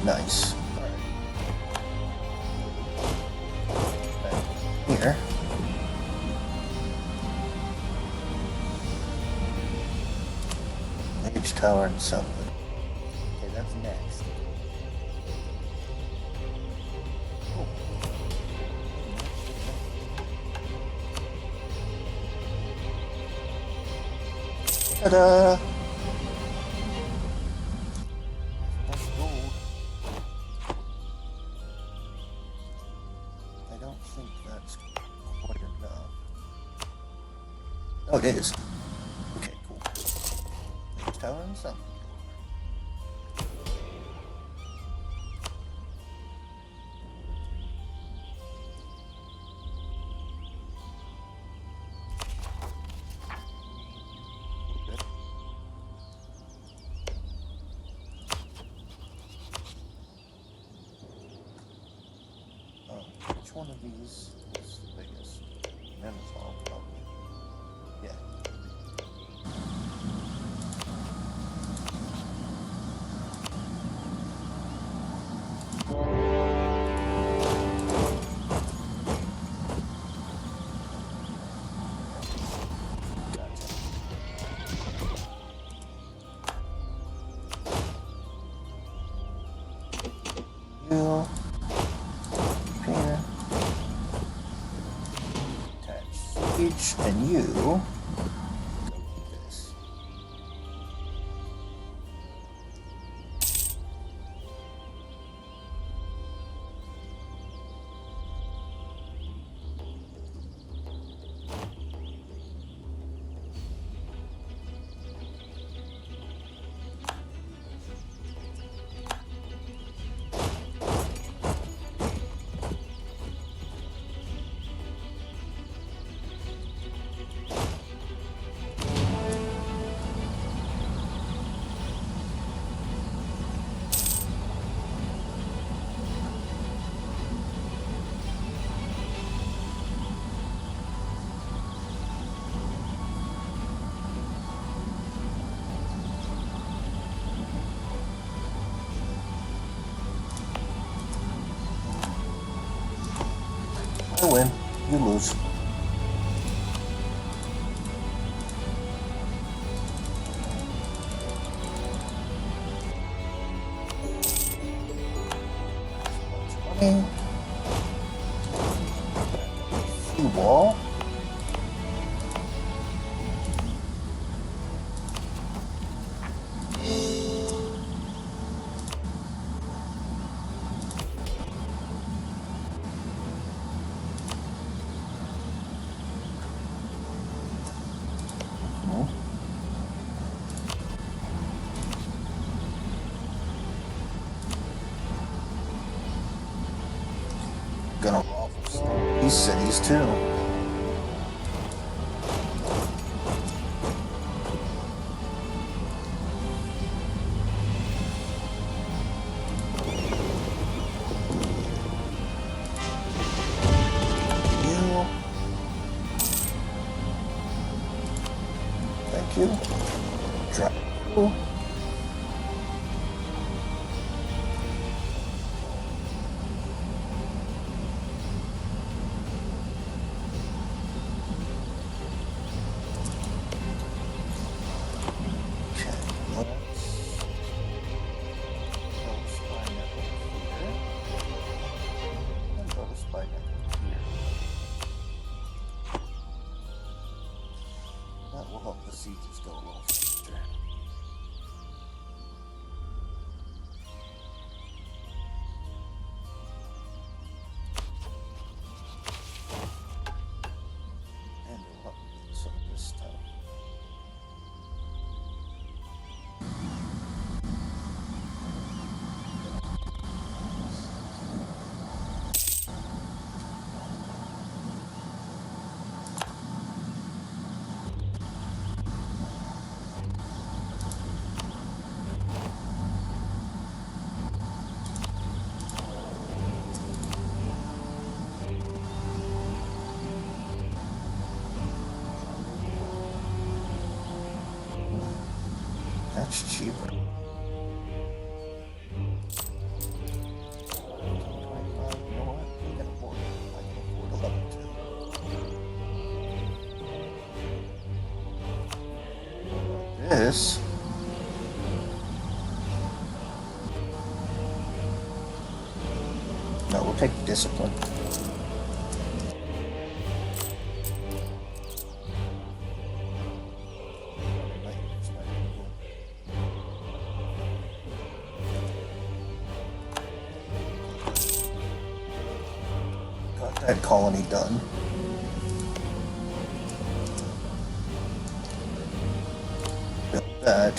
Nice. Here. Mage tower and something. Okay, that's next. Oh. Ta-da! That's gold. I don't think that's quite enough. Oh, it is. Okay, cool. Mage tower and something. Which one of these is the biggest? Minotaur, probably. Yeah. You. Here. siege, and you go do this. I win, you lose. Money. Wall. Gonna ruffle these cities too. You. Thank you. Drop you. That will help the sieges go a little faster. And it'll help some of this stuff. That's cheaper. 25, you know what? I can afford it. I can afford 11 too. This. No, we'll take discipline. That colony done. Build that.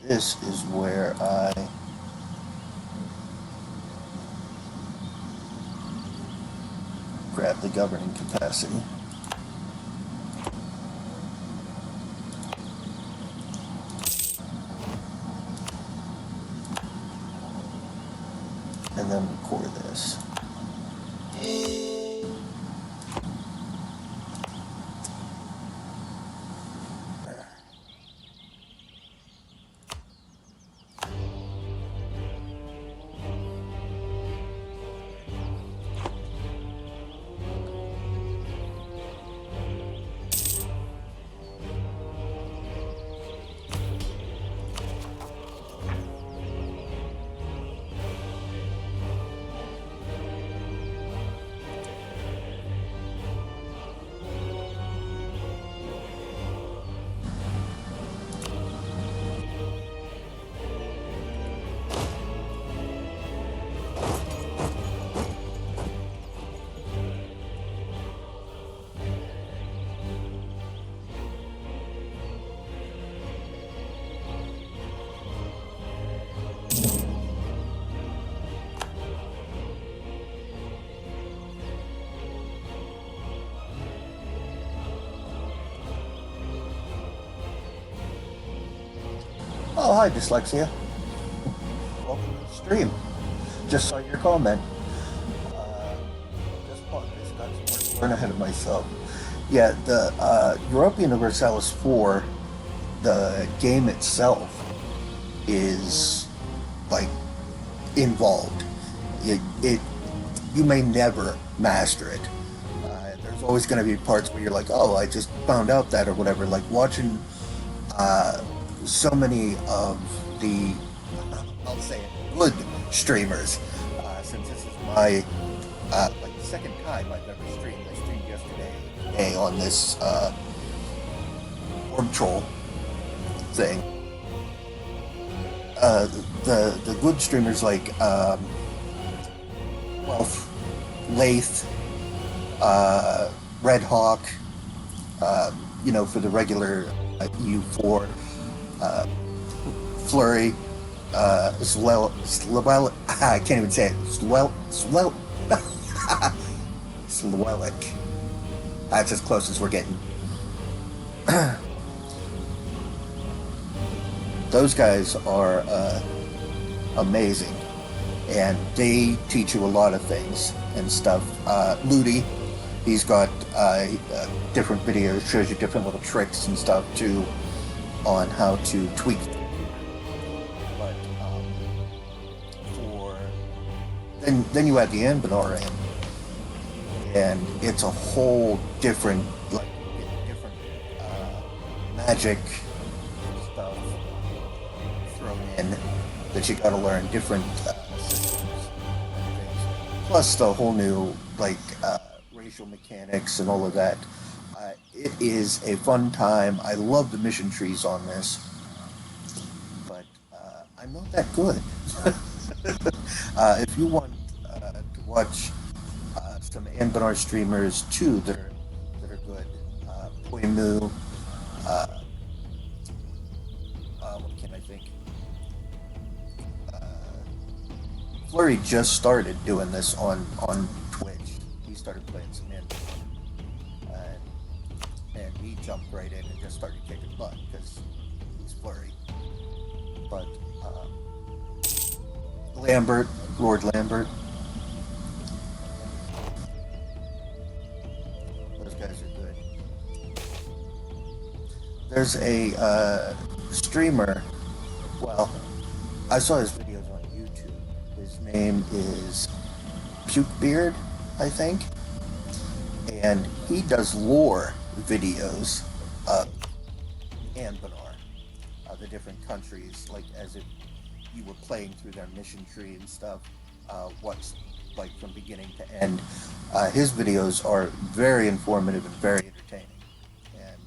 This is where I grab the governing capacity. And then record this. Oh, hi, Dyslexia. Welcome to the stream. Just saw your comment. Just thought I got some more to learn ahead of myself. Yeah, the Europa Universalis 4, the game itself is like involved. You may never master it. There's always going to be parts where you're like, oh, I just found out that or whatever. Like watching so many of the, I'll say it, good streamers, since this is my like the second time I've ever streamed. I streamed yesterday on this Obrtrol thing. The good streamers like well, Lath, Red Hawk, for the regular EU4, Flurry, I can't even say it. Swellick. That's as close as we're getting. Those guys are amazing, and they teach you a lot of things and stuff. Ludi, he's got different videos, shows you different little tricks and stuff too on how to tweak. But then you add the Anbennar in, and it's a whole different magic stuff thrown in that you got to learn, different systems and things. Plus the whole new racial mechanics and all of that. It is a fun time. I love the mission trees on this, but I'm not that good. If you want to watch some Anbennar streamers too that are good, Poimu, what can I think? Flurry just started doing this on Twitch. He started playing some Anbennar, and he jumped right in and just started kicking butt because he's Flurry. But Lambert, Lord Lambert, those guys are good. There's a streamer. Well, I saw his videos on YouTube. His name is Pukebeard, I think, and he does lore videos of Anbennar, the different countries, like as if you were playing through their mission tree and stuff, what's like from beginning to end. His videos are very informative and very entertaining, and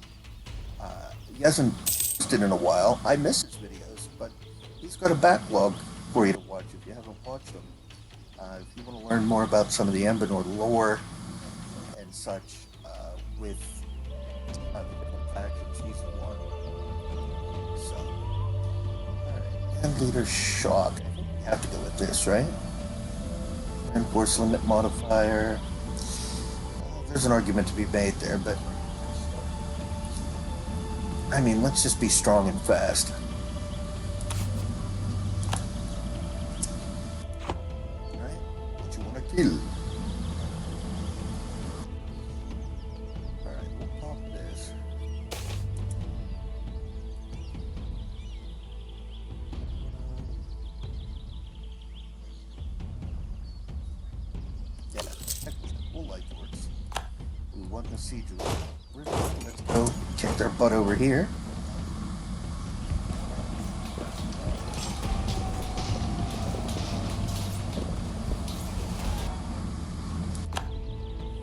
he hasn't posted in a while. I miss his videos, but he's got a backlog for you to watch if you haven't watched them. If you want to learn more about some of the Anbennar lore and such, with the different factions, he's the one. So, And leader shock. I think we have to go with this, right? And force limit modifier. There's an argument to be made there, but I mean, let's just be strong and fast. Right? What you want to kill? Alright, we'll pop this. Yeah, we'll light torch. We want the siege. Let's go kick their butt over here.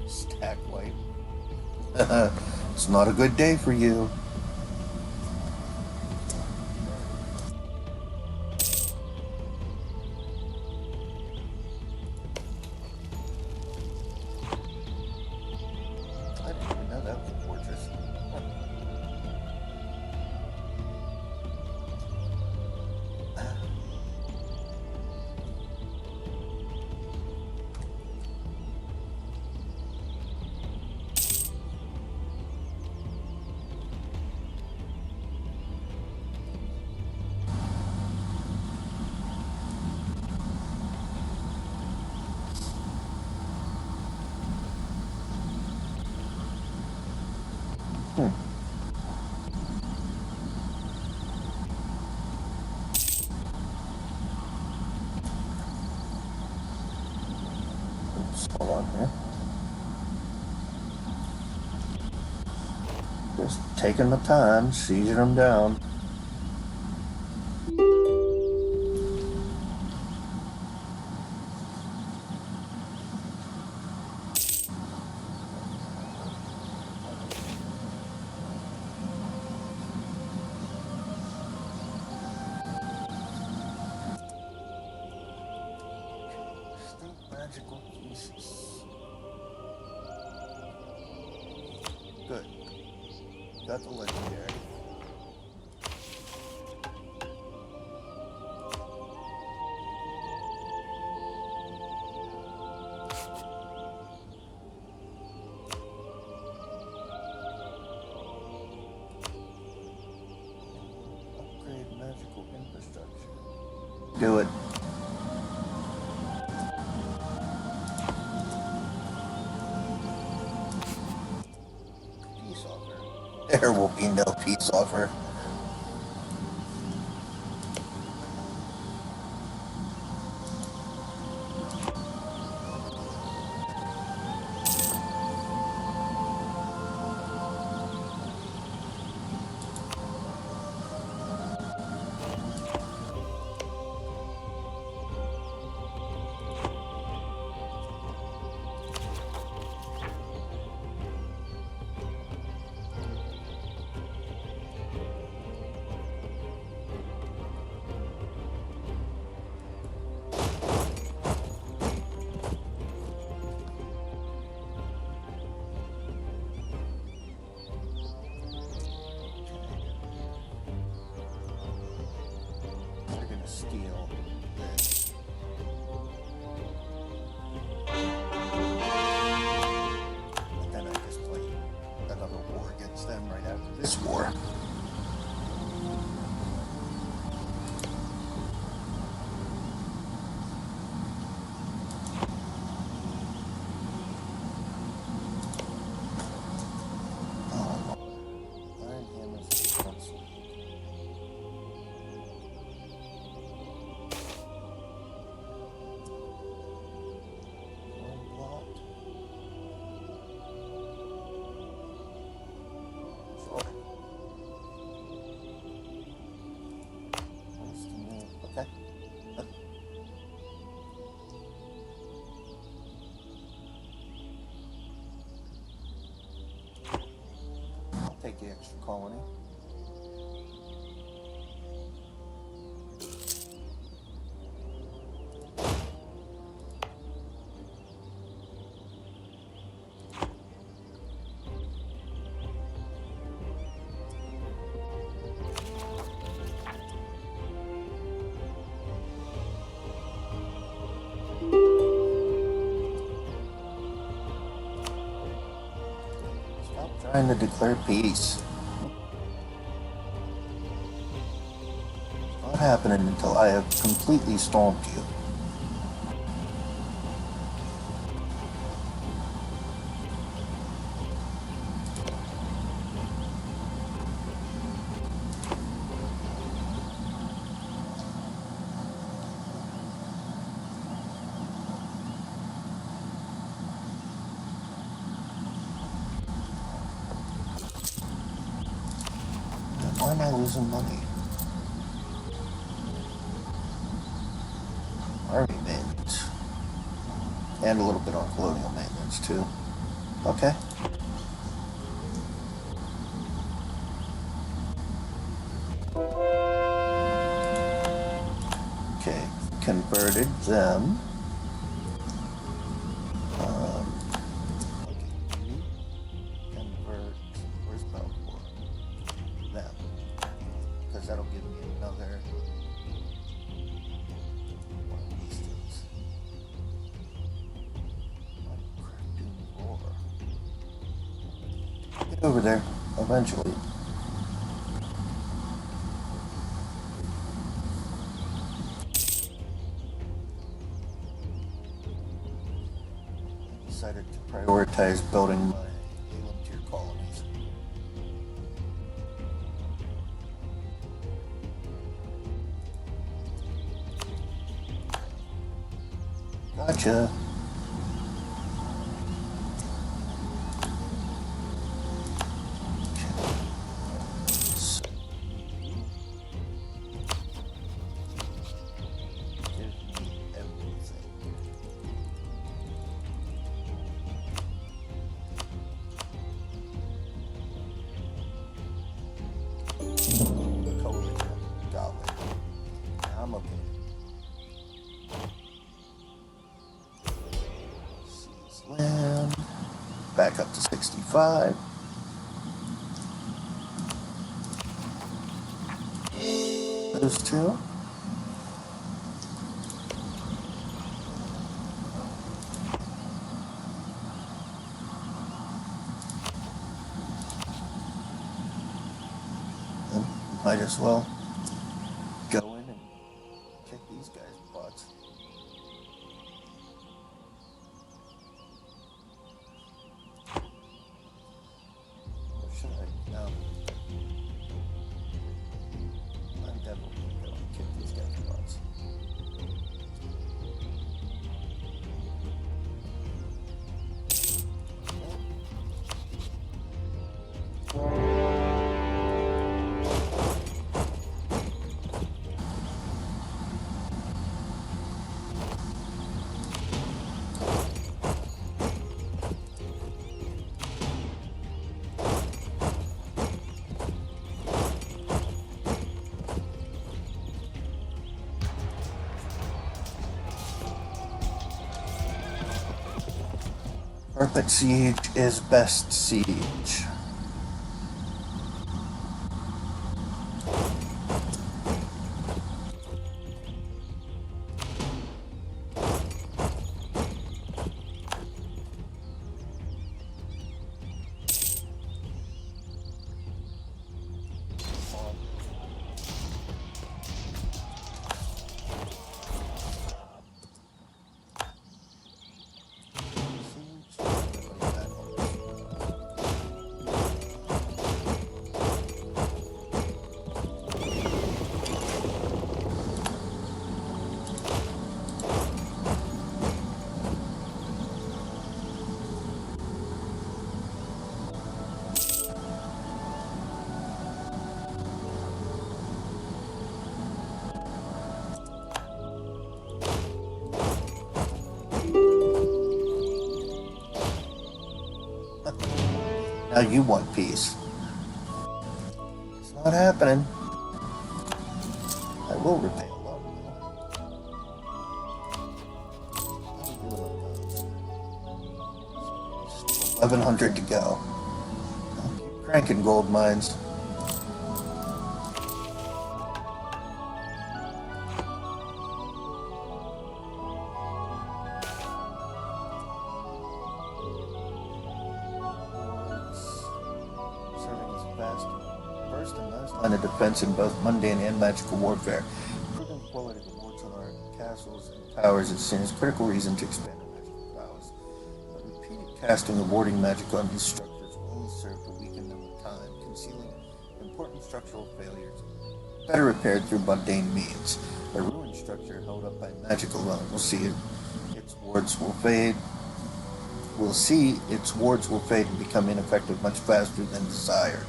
Stack wipe. It's not a good day for you. I didn't even know that was a fortress. Hold on here. Just taking my time, sieging them down. Magical pieces. Good. Got the legendary. Upgrade magical infrastructure. Do it. Peace offer. There will be no peace offer. Steal this. And then I just play another war against them right after this war. Okay. I'll take the extra colony. Trying to declare peace. Not happening until I have completely stomped you. Why am I losing money? Army maintenance. And a little bit on colonial maintenance too. Okay. Okay, converted them. Convert, where's Belfort? Them. Because that'll give me another one of these things. Get over there, eventually. I decided to prioritize building my Alum tier colonies. Gotcha. I'm okay. Seize land. Back up to 65. Those two. And might as well go in and kick these guys' butts. Or should I? No. I'm definitely going to kick these guys' butts. Perfect siege is best siege. Now you want peace. It's not happening. I will repay a loan. 1,100 to go. Keep cranking gold mines. first and last line of defense in both mundane and magical warfare. Improving the quality of the wards on our castles and towers is seen as a critical reason to expand our magical prowess. But repeated casting of warding magic on these structures will only serve to weaken them with time, concealing important structural failures better repaired through mundane means. A ruined structure held up by magic alone will see its wards will fade. We'll see its wards will fade and become ineffective much faster than desired.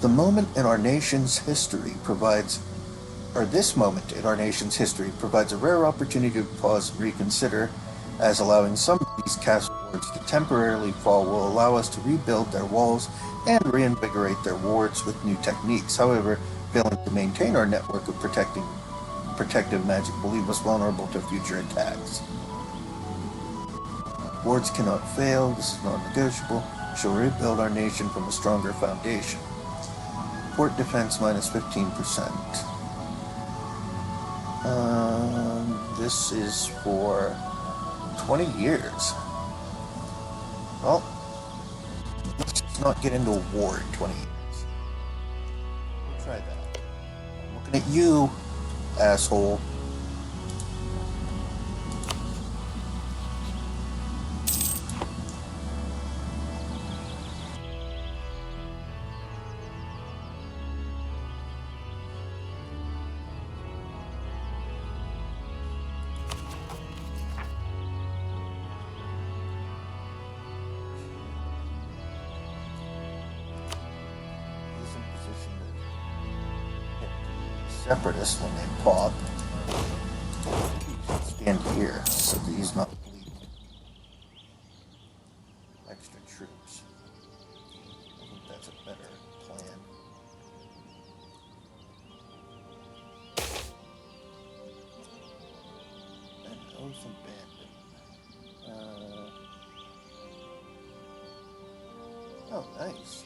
The moment in our nation's history provides, or this moment in our nation's history provides a rare opportunity to pause and reconsider, as allowing some of these castle wards to temporarily fall will allow us to rebuild their walls and reinvigorate their wards with new techniques. However, failing to maintain our network of protective magic will leave us vulnerable to future attacks. Wards cannot fail, this is non-negotiable. Shall rebuild our nation from a stronger foundation. Fort defense minus 15%. This is for 20 years. Well, let's just not get into a war in 20 years. We'll try that. I'm looking at you, asshole. Separatists when they pop. Stand here so that he's not bleeding. Extra troops. I think that's a better plan. An oath abandoned. Oh, nice.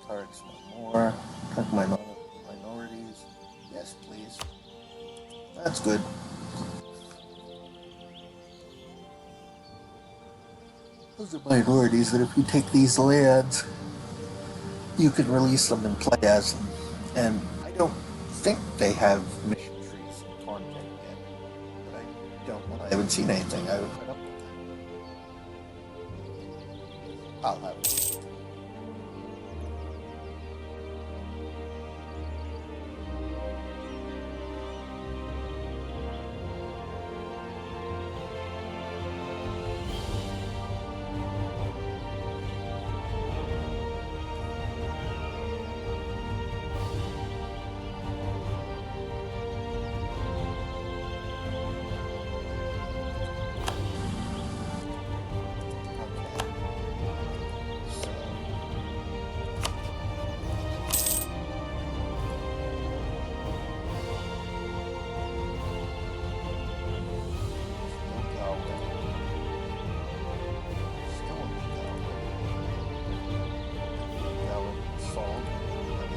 Targets no more. Attack minorities. Yes, please. That's good. Those are minorities that if you take these lands, you can release them and play as them. And I don't think they have mission trees and content yet. But I don't know. I haven't seen anything. I haven't read up with that. I'll have it.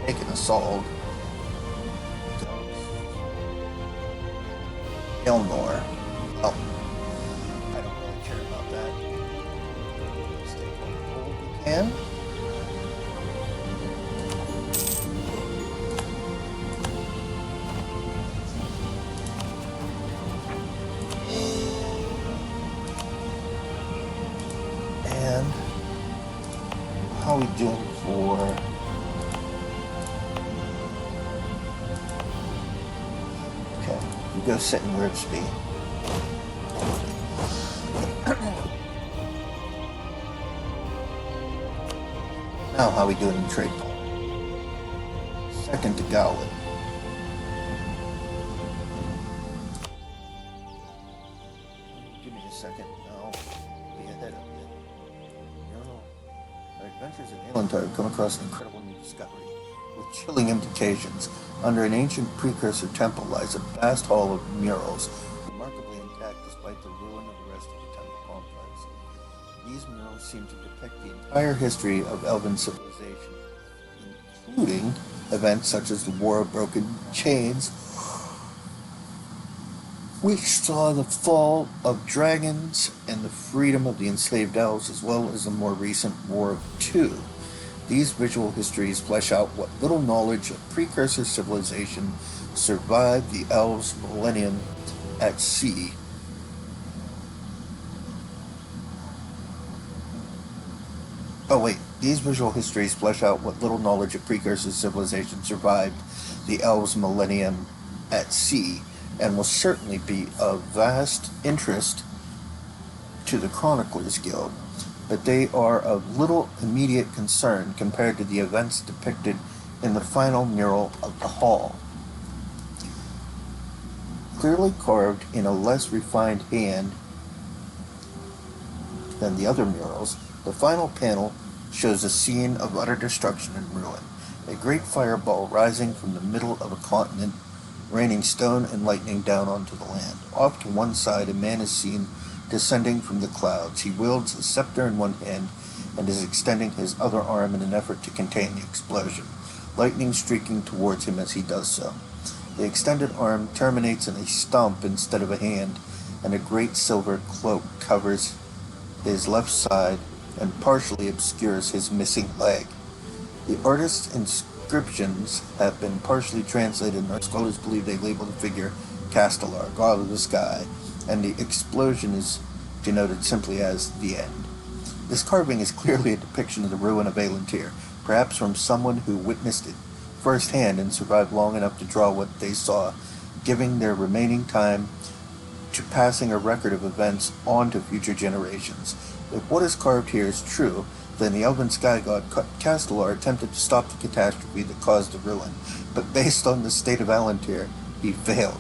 Taking assault. Elnor. Oh, I don't really care about that. Stay hold we can. And how are we doing for? You go sit in Ribsby. Now how we doing in trade power? Second to Gawain. Give me a second. No. Be ahead of you. No. Our adventures in Aelantar have come across an incredible new discovery with chilling implications. Under an ancient precursor temple lies a vast hall of murals, remarkably intact despite the ruin of the rest of the temple complex. These murals seem to depict the entire history of Elven civilization, including events such as the War of Broken Chains, We saw the fall of dragons and the freedom of the enslaved elves, as well as the more recent War of Two. These visual histories flesh out what little knowledge of precursor civilization survived the elves' millennium at sea. Oh, wait. These visual histories flesh out what little knowledge of precursor civilization survived the elves' millennium at sea, and will certainly be of vast interest to the Chroniclers Guild, but they are of little immediate concern compared to the events depicted in the final mural of the hall. Clearly carved in a less refined hand than the other murals, the final panel shows a scene of utter destruction and ruin. A great fireball rising from the middle of a continent, raining stone and lightning down onto the land. Off to one side, a man is seen descending from the clouds. He wields a scepter in one hand and is extending his other arm in an effort to contain the explosion, lightning streaking towards him as he does so. The extended arm terminates in a stomp instead of a hand, and a great silver cloak covers his left side and partially obscures his missing leg. The artist's inscriptions have been partially translated, and our scholars believe they label the figure Castellar, god of the sky, and the explosion is denoted simply as the end. This carving is clearly a depiction of the ruin of Valentir, perhaps from someone who witnessed it firsthand and survived long enough to draw what they saw, giving their remaining time to passing a record of events on to future generations. If what is carved here is true, then the elven sky god Castellar attempted to stop the catastrophe that caused the ruin, but based on the state of Valentir, he failed.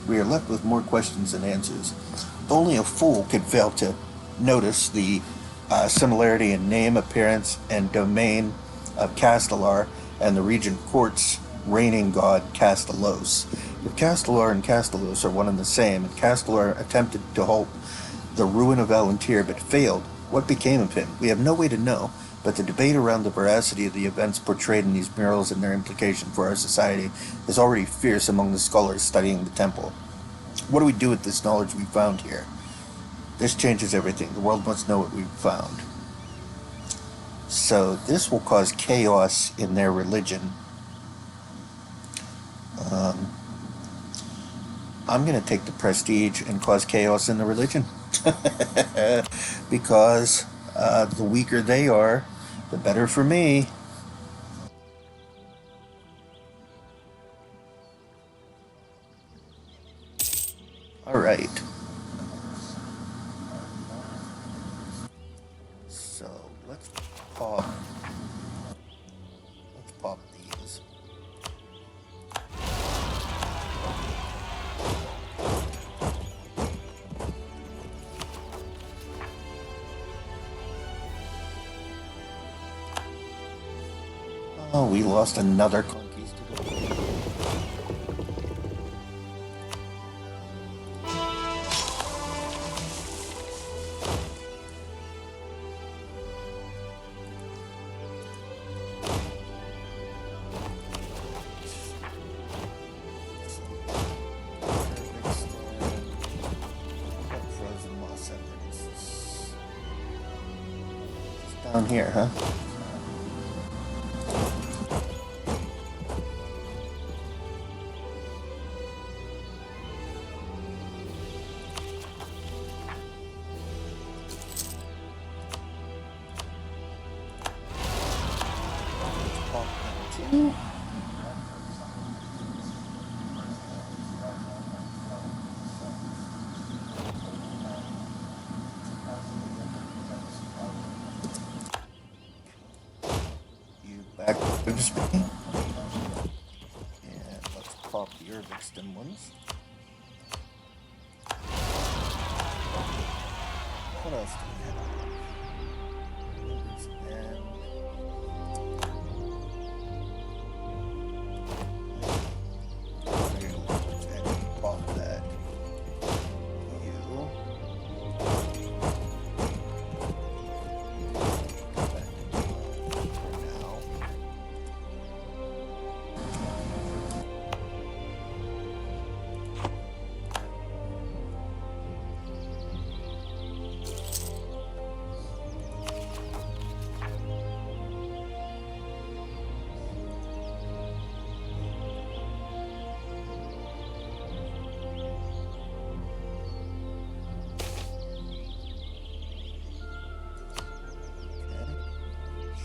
We are left with more questions than answers. Only a fool could fail to notice the similarity in name, appearance, and domain of Castellar and the regent court's reigning god Castellos. If Castellar and Castellos are one and the same, and Castellar attempted to halt the ruin of Valentir but failed, what became of him? We have no way to know, but the debate around the veracity of the events portrayed in these murals and their implication for our society is already fierce among the scholars studying the temple. What do we do with this knowledge we found here? This changes everything. The world must know what we've found. So this will cause chaos in their religion. I'm going to take the prestige and cause chaos in the religion. Because the weaker they are, the better for me. Alright. So let's pop these. Oh, we lost another conquistador. Down here, huh? Actives me. And let's pop the Urban ones. What else do we have? And pop that. You.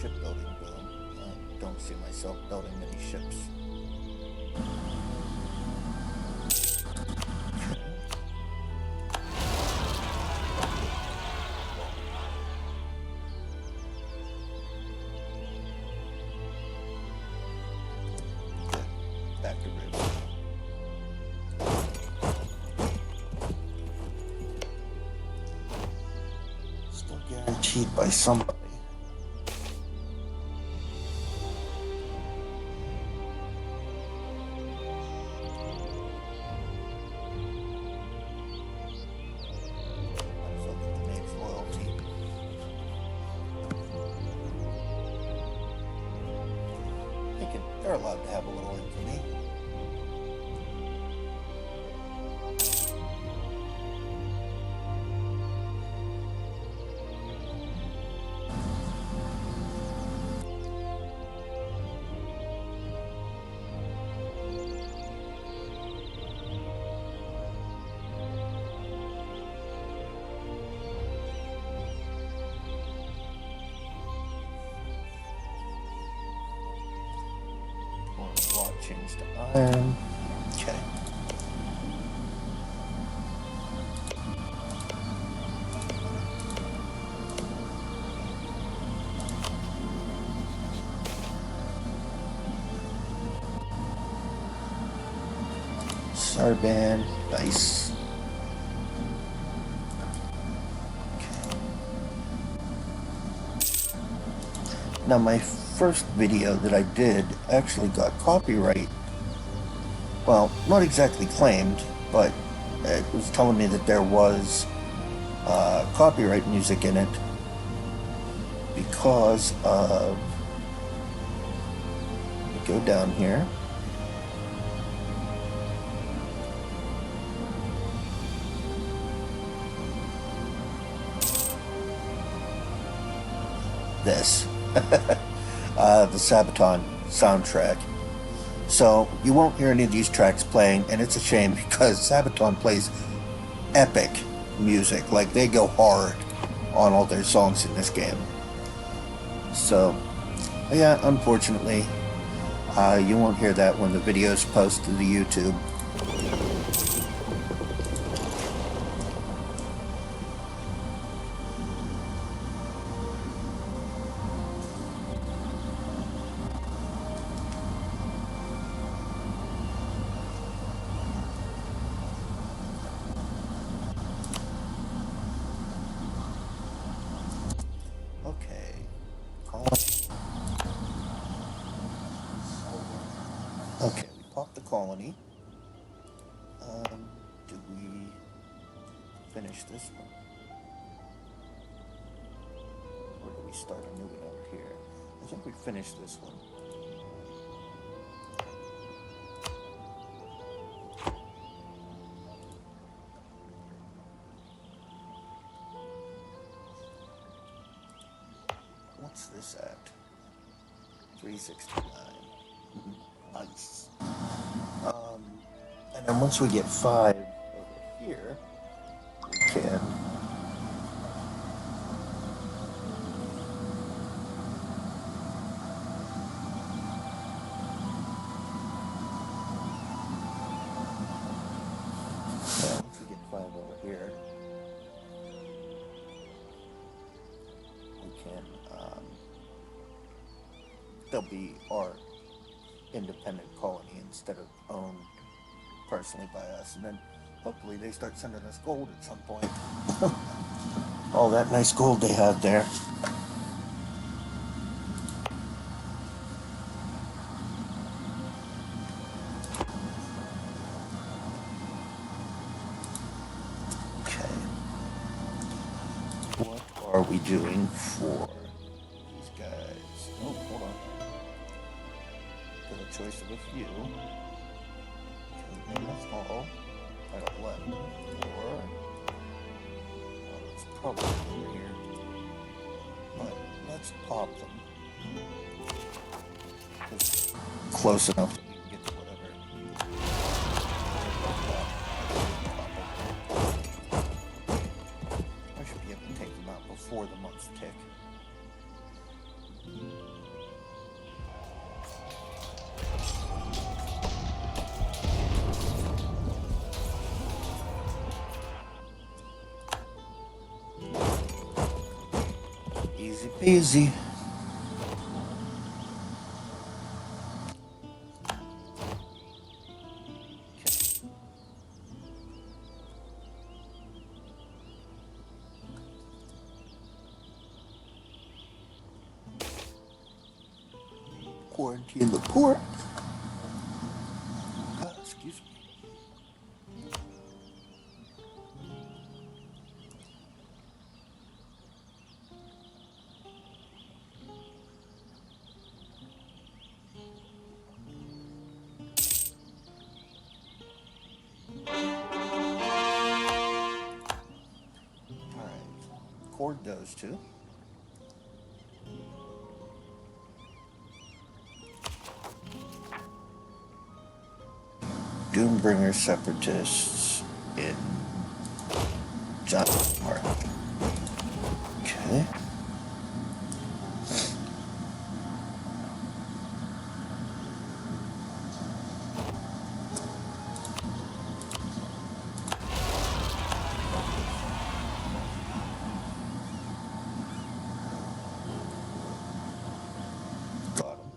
shipbuilding boom. I don't see myself building many ships. Back to river. Still guaranteed by somebody. They're allowed to have a little infamy. Change to iron. Okay. Sarban, nice. Okay. Now my first video that I did actually got copyright. Well, not exactly claimed, but it was telling me that there was copyright music in it because of, go down here, this, the Sabaton soundtrack. So you won't hear any of these tracks playing, and it's a shame because Sabaton plays epic music. Like, they go hard on all their songs in this game. So, yeah, unfortunately, you won't hear that when the video's posted to the YouTube. Okay, we popped the colony. Do we finish this one? Or do we start a new one over here? I think we finished this one. What's this at? 369. Nice. And then once we get 5 over here, we can once we get 5 over here, we can they'll be our independent colony instead of owned personally by us, and then hopefully they start sending us gold at some point. All that nice gold they have there. Okay. What are we doing for these guys? Oh, hold on. Got a choice of a few. Maybe that's all I got left. Or, well, it's probably in here. But let's pop them. It's close enough that we can get to whatever. I should be able to take them out before the months tick. Easy. Quarantine the port. Excuse me. Alright. Cord those two. Doombringer separatists in John Mark. Okay. Got him.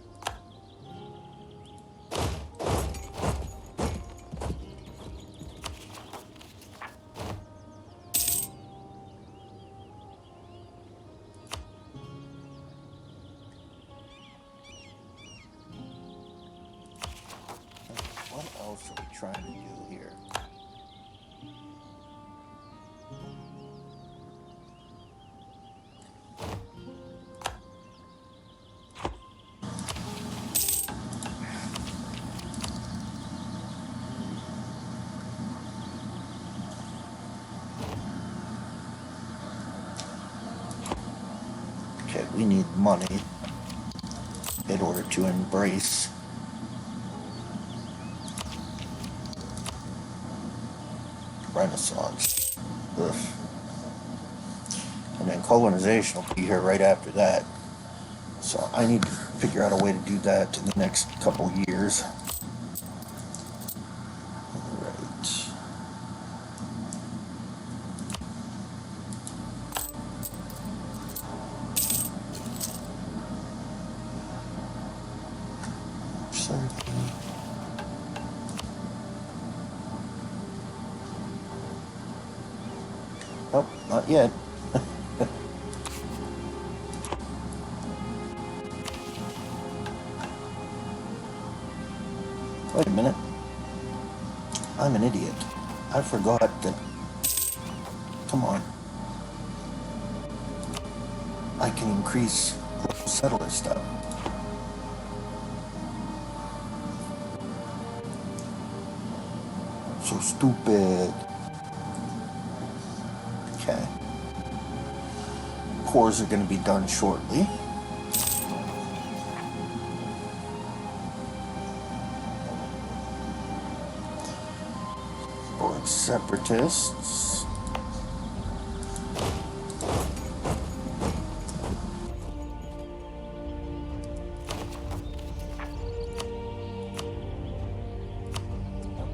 What else are we trying to do here? Okay, we need money in order to embrace Renaissance. Ugh. And then colonization will be here right after that. So I need to figure out a way to do that in the next couple years. Right. Nope, not yet. Wait a minute. I'm an idiot. I forgot that. Come on. I can increase settler stuff. So stupid. Okay. Cores are going to be done shortly. Board separatists.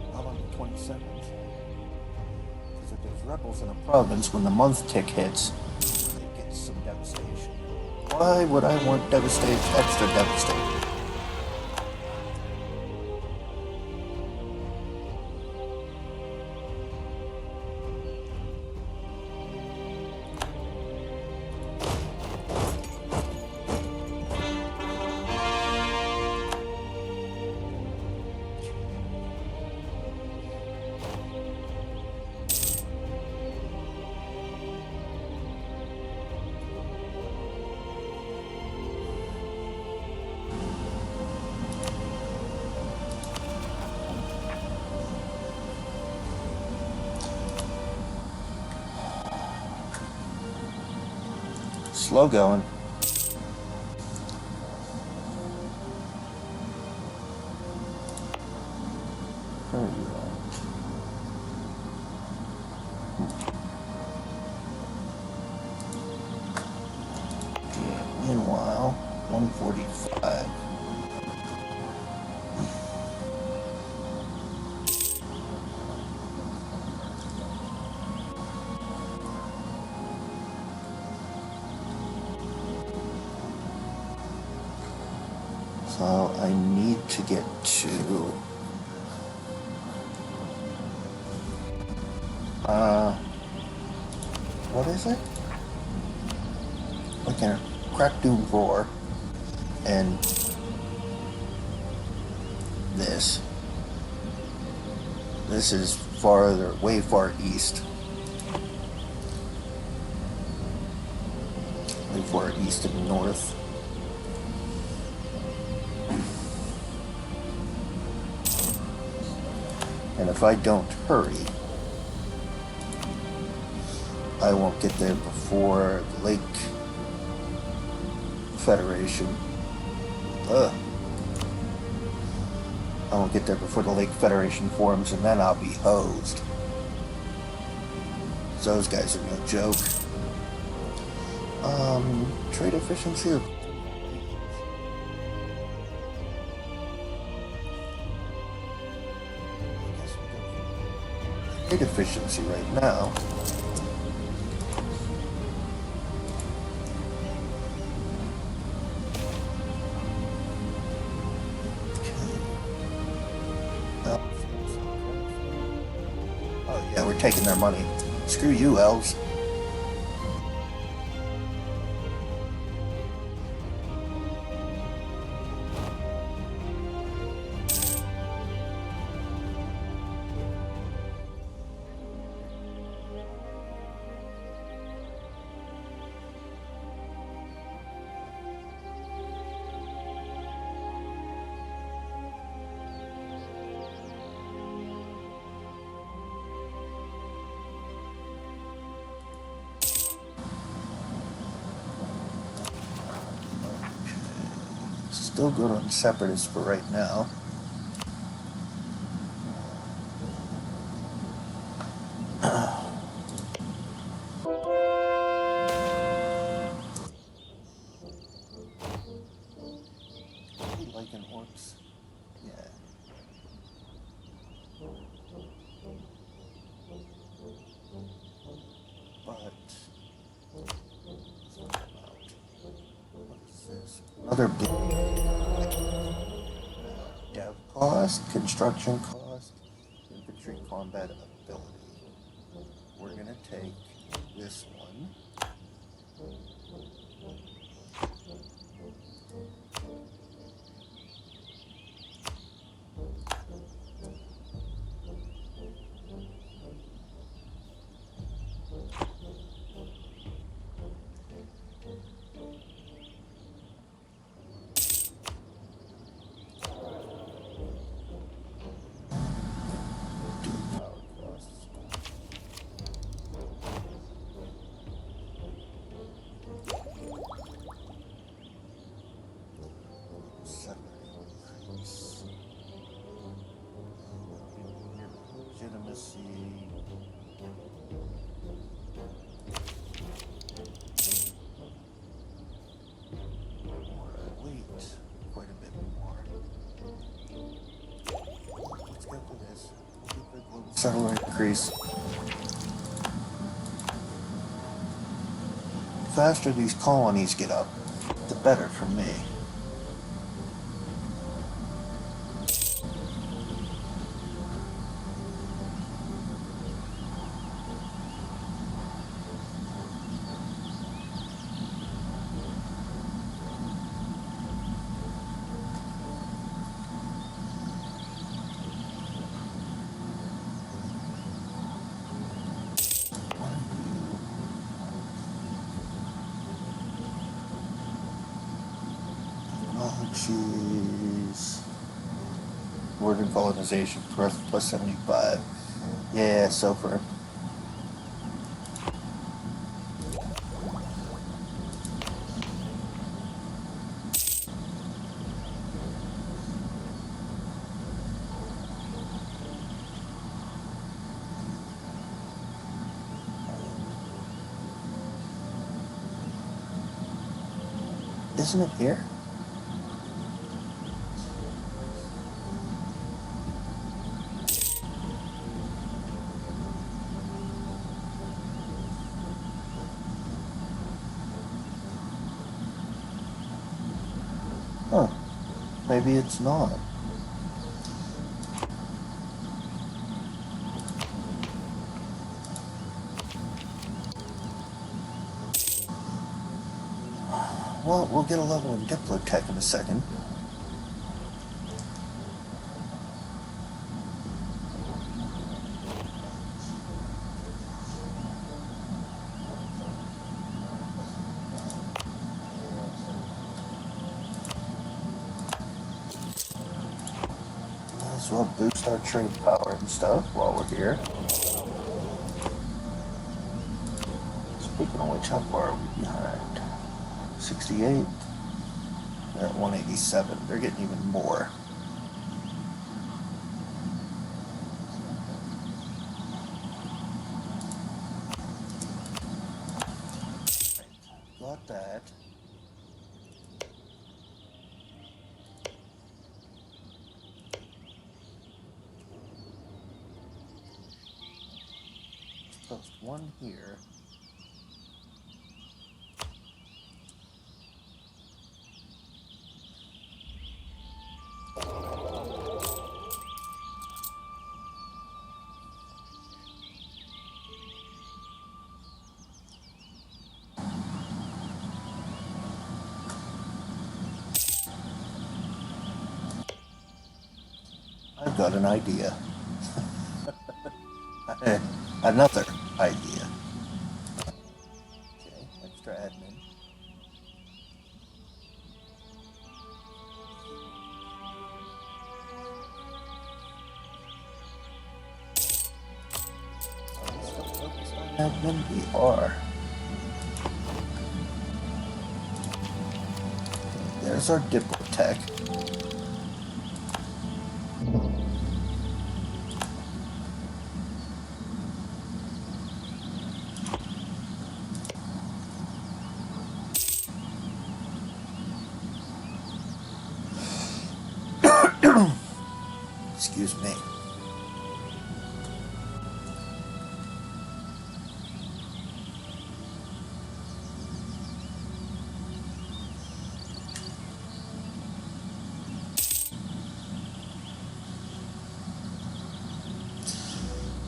Not on the 27th. Because if there's rebels in a province, when the month tick hits, it gets some devastation. Why would I want devastation, extra devastation? Slow going. Meanwhile, 145. I need to get to... what is it? I can crack, doom, roar, and this. This is farther, way far east. Way far east and north. And if I don't hurry, I won't get there before the Lake Federation. I won't get there before the Lake Federation forms, and then I'll be hosed. Those guys are no joke. Trade efficiency. Trade efficiency right now. Oh yeah, we're taking their money. Screw you, elves. Still good on Separatists for right now. Liking orcs? Yeah. But what is this? Another big dev cost, construction cost, infantry combat ability. We're gonna take this one. Legitimacy. Wait, quite a bit more. Let's go for this. Keep the global settler increase. The faster these colonies get up, the better for me. Jeez. Northern colonization, plus 75. Yeah, so far. Isn't it here? Huh. maybe it's not. Well, we'll get a level in Diplotech in a second. Might as well boost our trade power and stuff while we're here. Speaking of which, how far are we behind? 68. They're at 187. They're getting even more. Got that. Let's post one here. I've got an idea. Another idea. Okay, extra admin. Are we still focused on admin? We are. There's our Diplotech. Excuse me.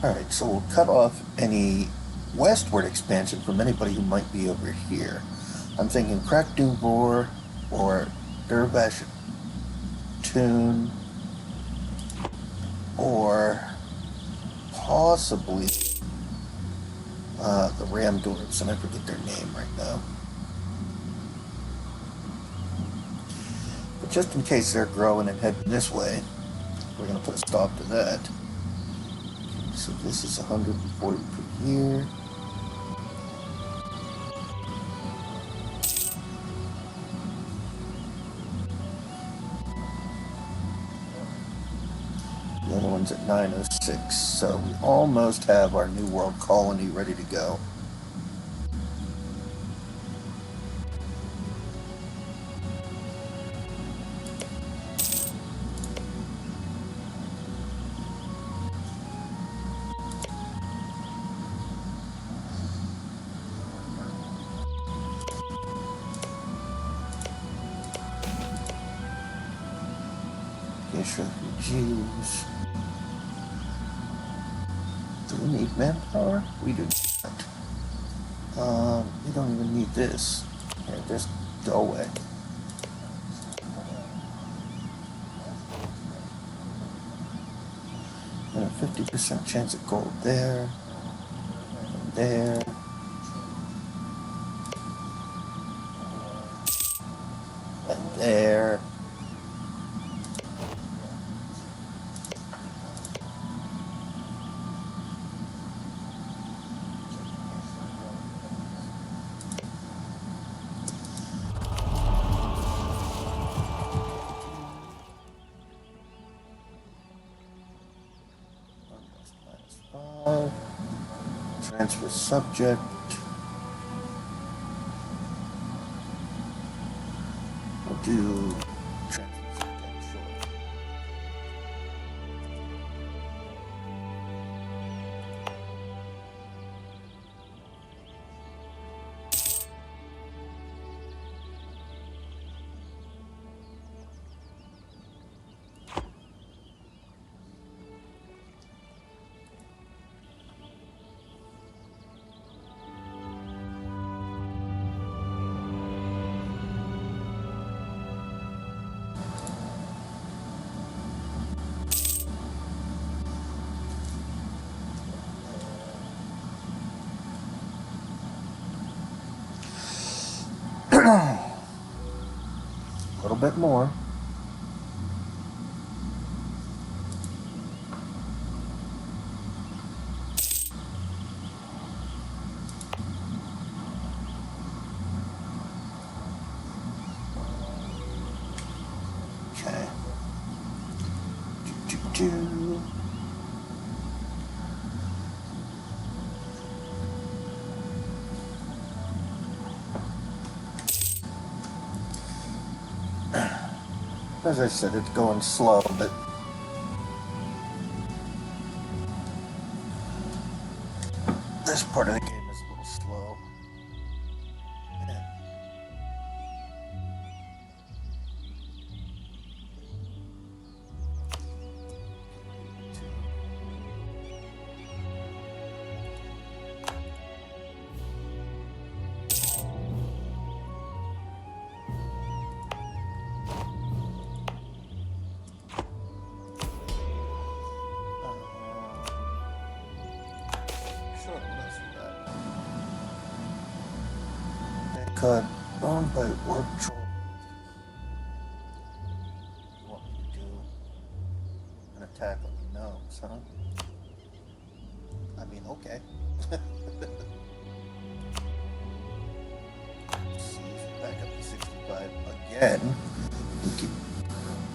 Alright, so we'll cut off any westward expansion from anybody who might be over here. I'm thinking Krakduvor or Dervash Toon or possibly the Ramdorps, and I forget their name right now. But just in case they're growing and heading this way, we're going to put a stop to that. So this is 140 per year. The other one's at 906, so we almost have our New World colony ready to go. Refugees. Do we need manpower? We do not. We don't even need this. Here, just go away. And a 50% chance of gold there. And there. And there. Transfer subject. We'll do transfer subject, sure. bit more. Okay. Do. As I said, it's going slow, but this part of the game is a little slow. Sure, let's do that. Cut owned by Obrtrol. You want me to do an attack on the gnomes, huh? I mean, okay. Let's see, back up to 65 again. We keep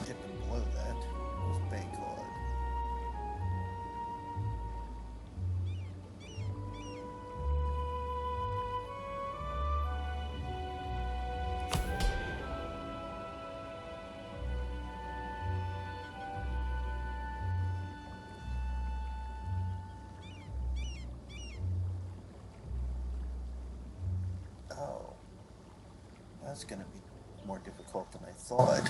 dipping below that. Let's bank on. Oh, that's going to be more difficult than I thought.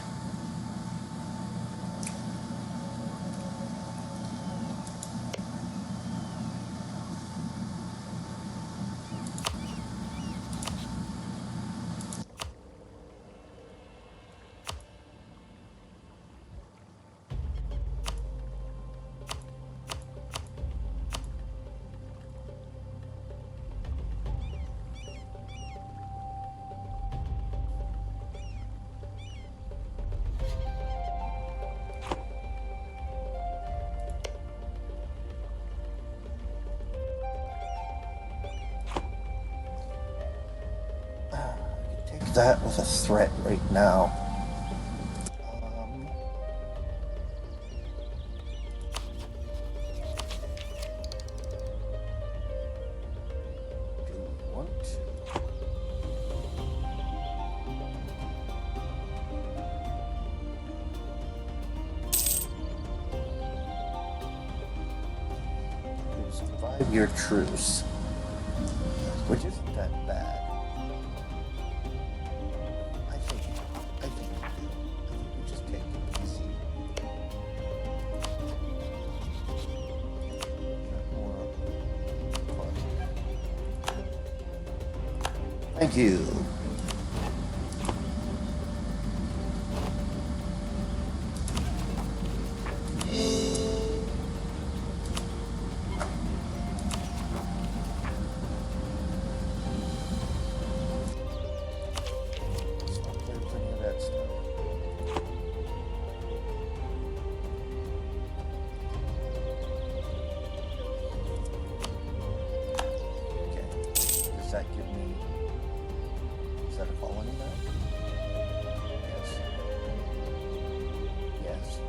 Take that with a threat right now. Do we want to? It was a 5-year truce, which isn't that bad. I think we just take it easy. More fun. Thank you. Does that give me... Is that a colony now? Yes. Yes.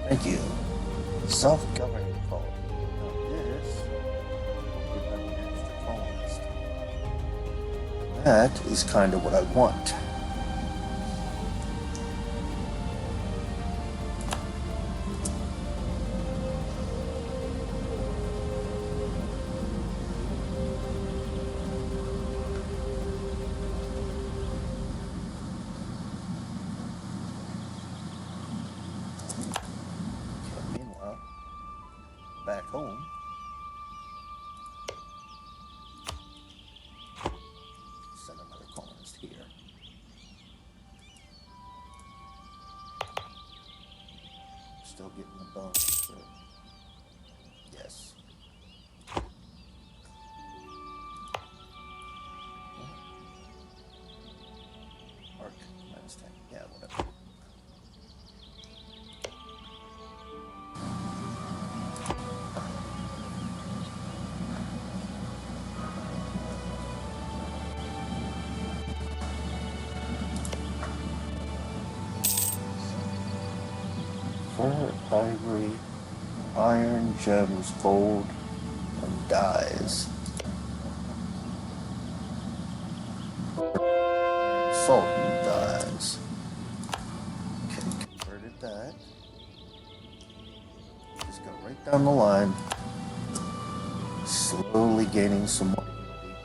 Thank you. Self-governing colony. Now this will give them an extra colonist. That is kind of what I want. Back home. Send another colonist here. Still getting the bonus for... Yes. Minus 10. Yeah, whatever. Fur, ivory, iron, gems, gold, and dyes. Salt and dyes. Okay, converted that. Just go right down the line, slowly gaining some more unity.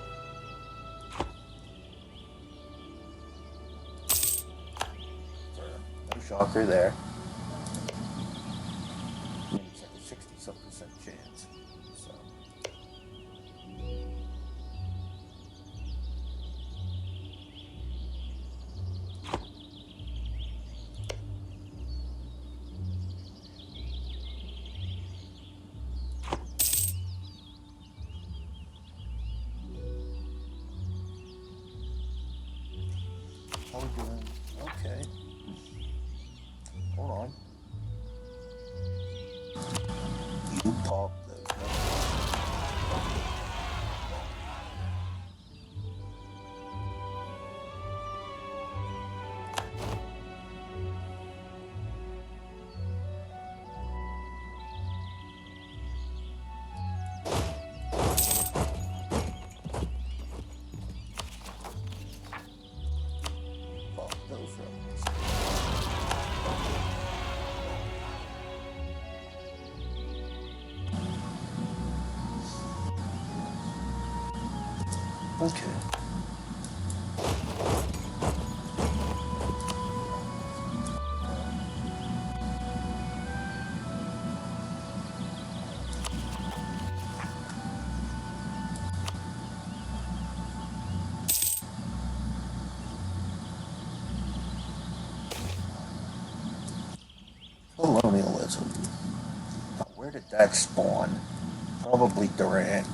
No shocker there. I mean, it's like a 60-some% chance. So. How we doing? Okay. Hold on. You talk those. Talk those rebels. Okay. Colonialism. Now, where did that spawn? Probably Duran.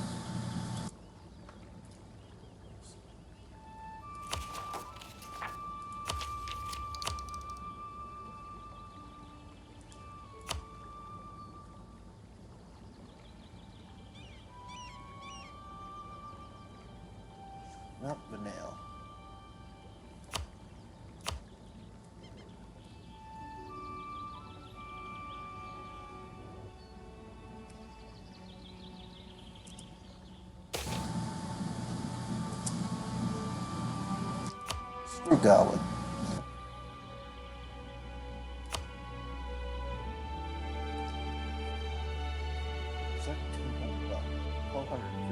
Not Vanille. Screw Goblin. Is that 1259?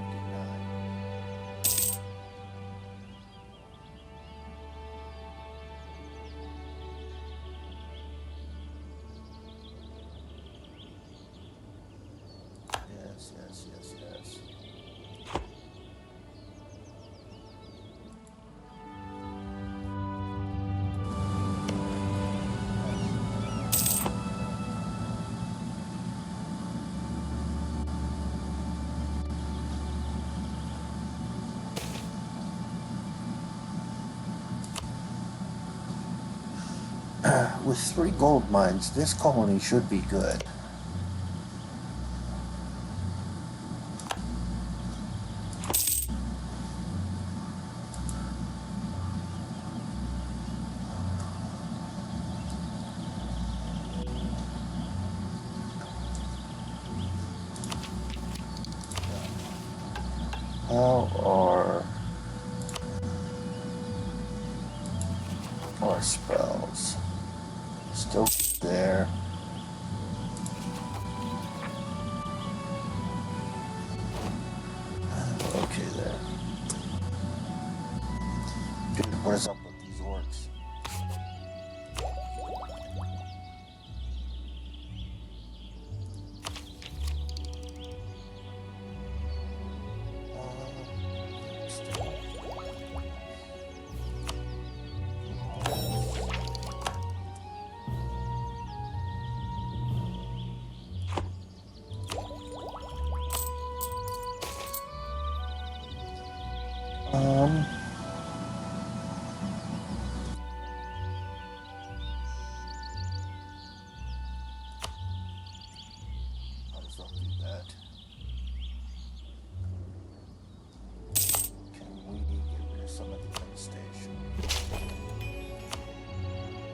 Yes, yes, yes, yes. With 3 gold mines, this colony should be good. How are our spells? Still there. Okay, there. Dude, what is up with these orcs? Um,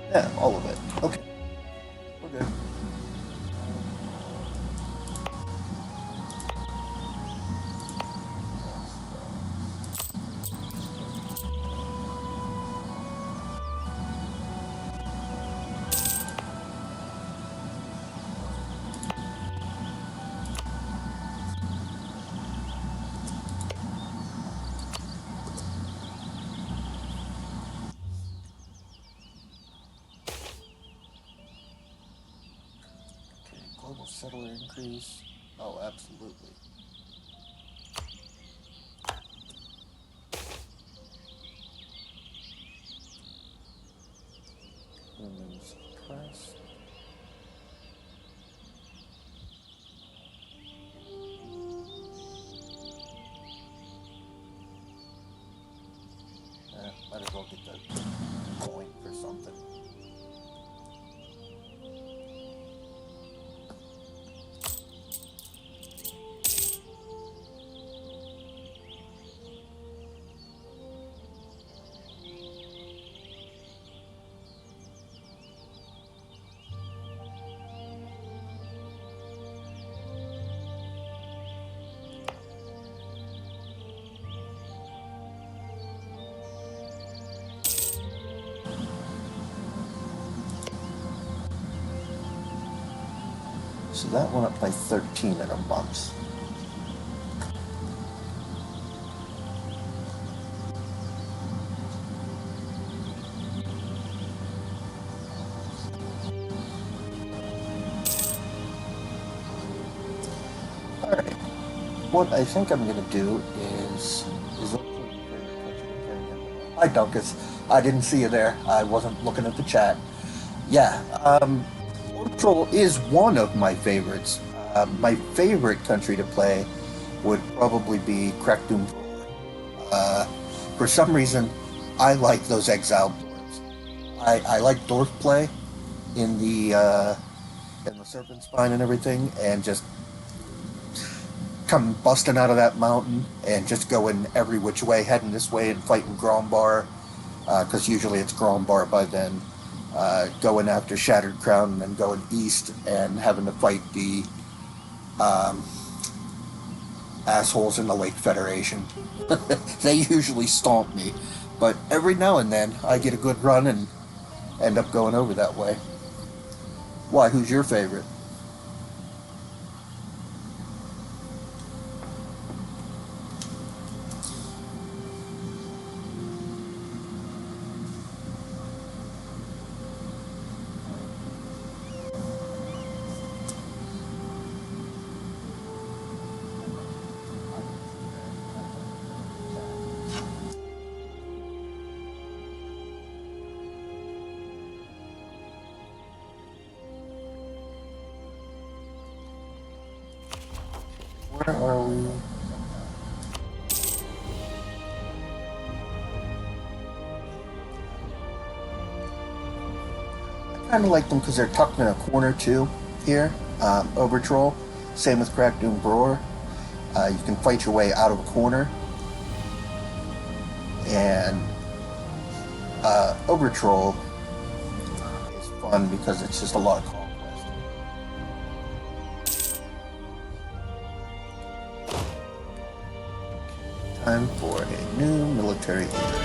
Yeah, all of it. Okay, we're good. Okay, global settler increase. Oh, absolutely. Human suppressed. Might as well get the point for something. So that went up by 13 in a month. Alright. What I think I'm going to do is look for your favorite country to play in. Hi, Dunkus. I didn't see you there. I wasn't looking at the chat. Yeah, Obrtrol is one of my favorites. My favorite country to play would probably be Crackdoom. Uh, for some reason, I like those exiled dwarves. I like dwarf play in the serpent spine and everything, and just come busting out of that mountain and just going every which way, heading this way and fighting Grombar, because usually it's Grombar by then. Going after Shattered Crown and then going east and having to fight the um, assholes in the Lake Federation. They usually stomp me, but every now and then I get a good run and end up going over that way. Why? Who's your favorite? Where are we? I kind of like them because they're tucked in a corner too. Here, Obrtrol. Same with Crackdoom Brewer. You can fight your way out of a corner, and Obrtrol is fun because it's just a lot of conquest. Time for a new military leader.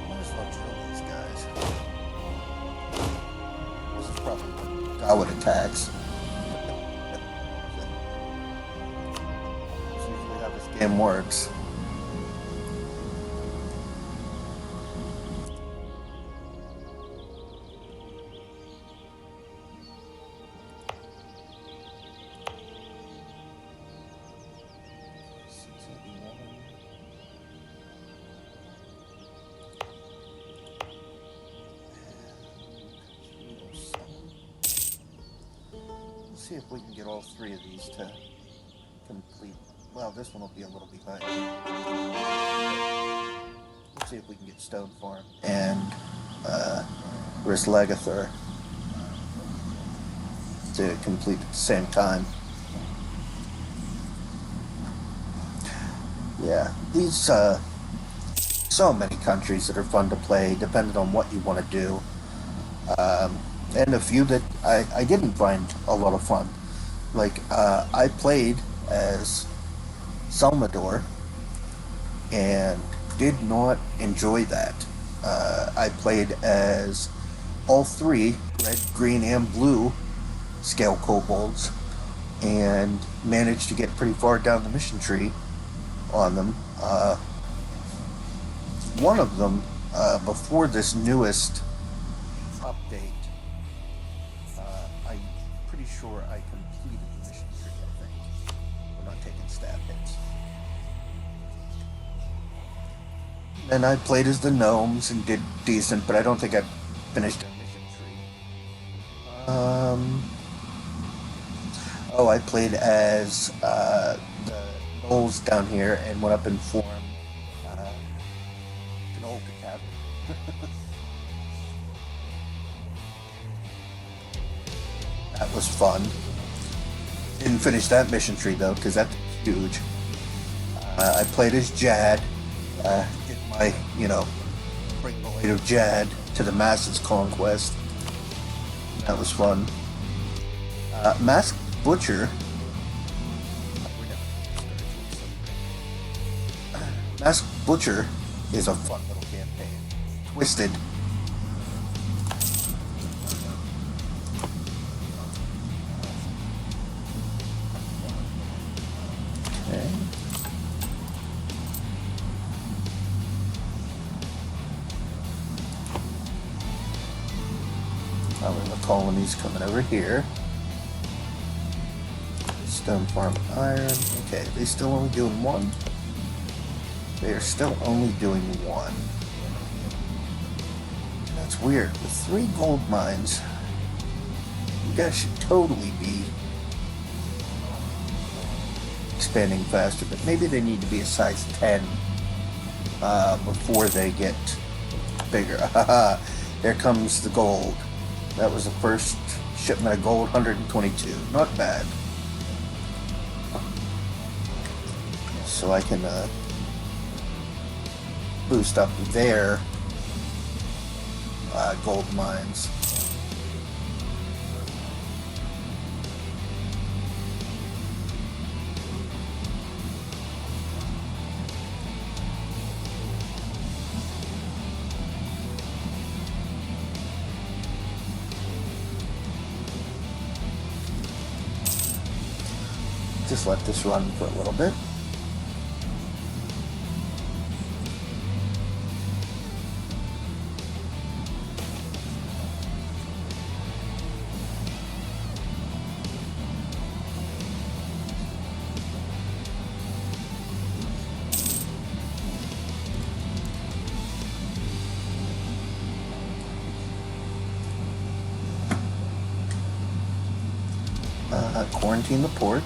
Might as well drill these guys. This is probably Gawad attacks. That's usually how this game works. Let's see if we can get all three of these to complete. Well, this one will be a little behind. Let's see if we can get Stone Farm and Rislagathur. to complete at the same time. Yeah, these so many countries that are fun to play, depending on what you want to do. And a few that I didn't find a lot of fun. Like, I played as Salvador and did not enjoy that. I played as all three, red, green, and blue scale kobolds, and managed to get pretty far down the mission tree on them. One of them, before this newest update, I'm pretty sure I completed the mission tree, I think. We're not taking stab hits. And I played as the gnomes and did decent, but I don't think I finished a mission tree. Oh, I played as the gnolls down here and went up and formed Gnoll Cavern. That was fun. Didn't finish that mission tree though, because that's huge. I played as Jad. Did my, bring the light of Jad to the masses conquest. That was fun. Masked Butcher. Masked Butcher is a fun little campaign. Twisted. Okay. The colonies coming over here. Stone farm iron. Okay, they still only doing one? They are still only doing one. That's weird. With 3 gold mines, you guys should totally be expanding faster, but maybe they need to be a size 10 before they get bigger. There comes the gold. That was the first shipment of gold, 122. Not bad. So I can boost up their gold mines. Just let this run for a little bit. Quarantine the port.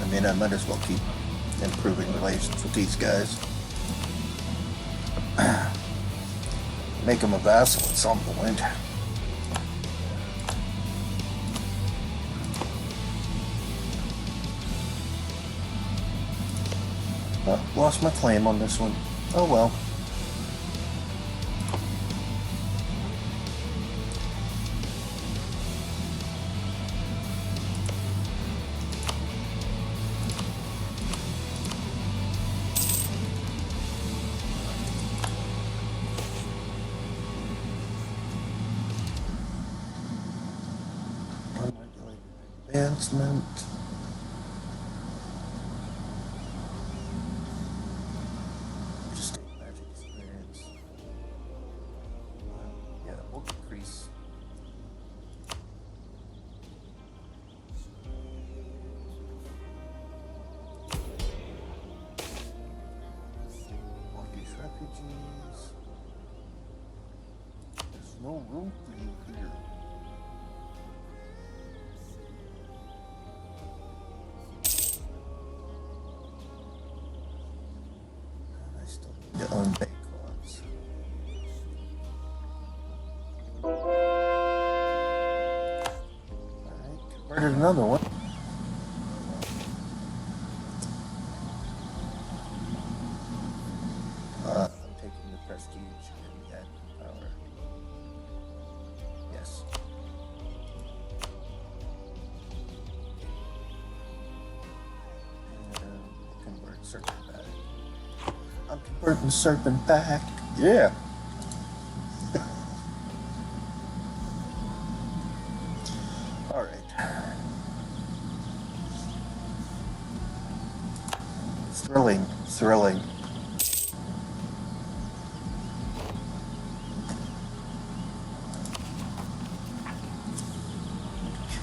I mean, I might as well keep improving relations with these guys. Make them a vassal at some point. Lost my claim on this one. Oh well. Advancement. Just take magic experience. Yeah, we'll decrease. These refugees. There's no room for you here. To own bank cards. another one. I'm taking the prestige and the add power. Yes. And convert serpent back. I'm converting serpent back. Yeah. All right. Thrilling, thrilling.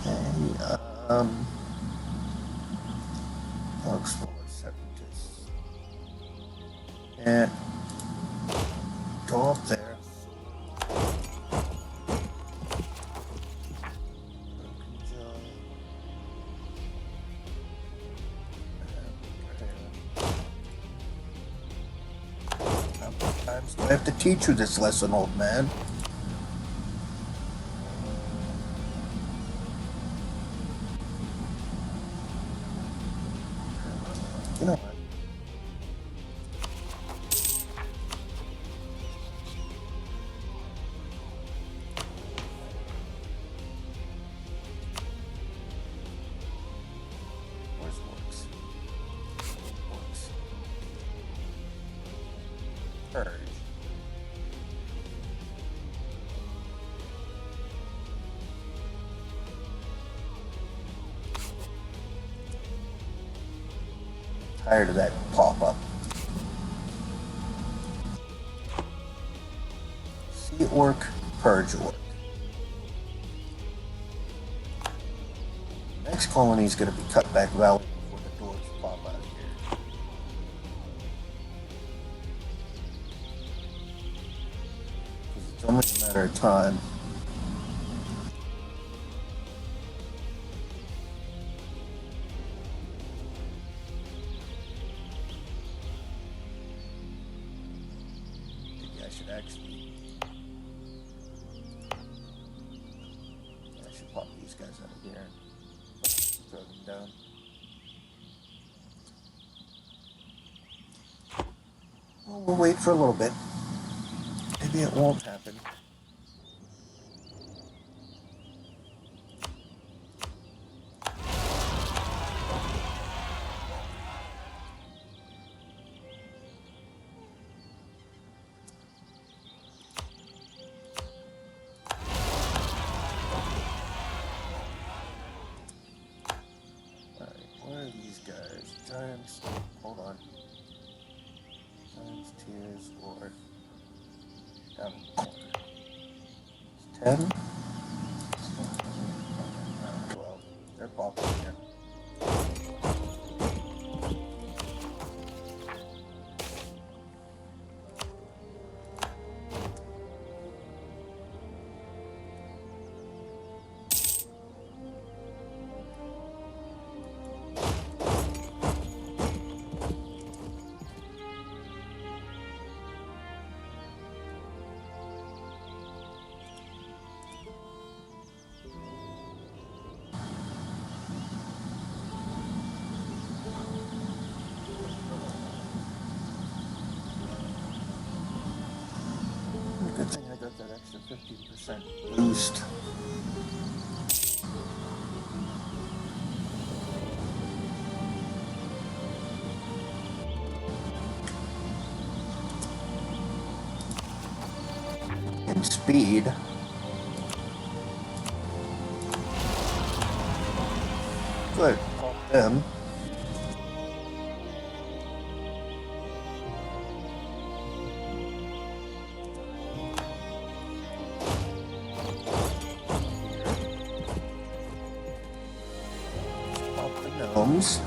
Okay, I'll explore separatists. And go up there. How many times do I have to teach you this lesson, old man? You know what? Where's works? Works. Purge. Tired of that pop-up. See orc, purge orc. Next colony is going to be Cutback Valley before the doors pop out of here. Because it's only a matter of time. Maybe I should actually... I should pop these guys out of here. Throw them down. Well, we'll wait for a little bit. Maybe it won't happen. Where are these guys? Giants. Hold on. Giants, tears, or down in the corner. It's 10. 12. They're popping here. Good thing I got that extra 15% boost. In speed. Good. Pop them. Pop the gnomes.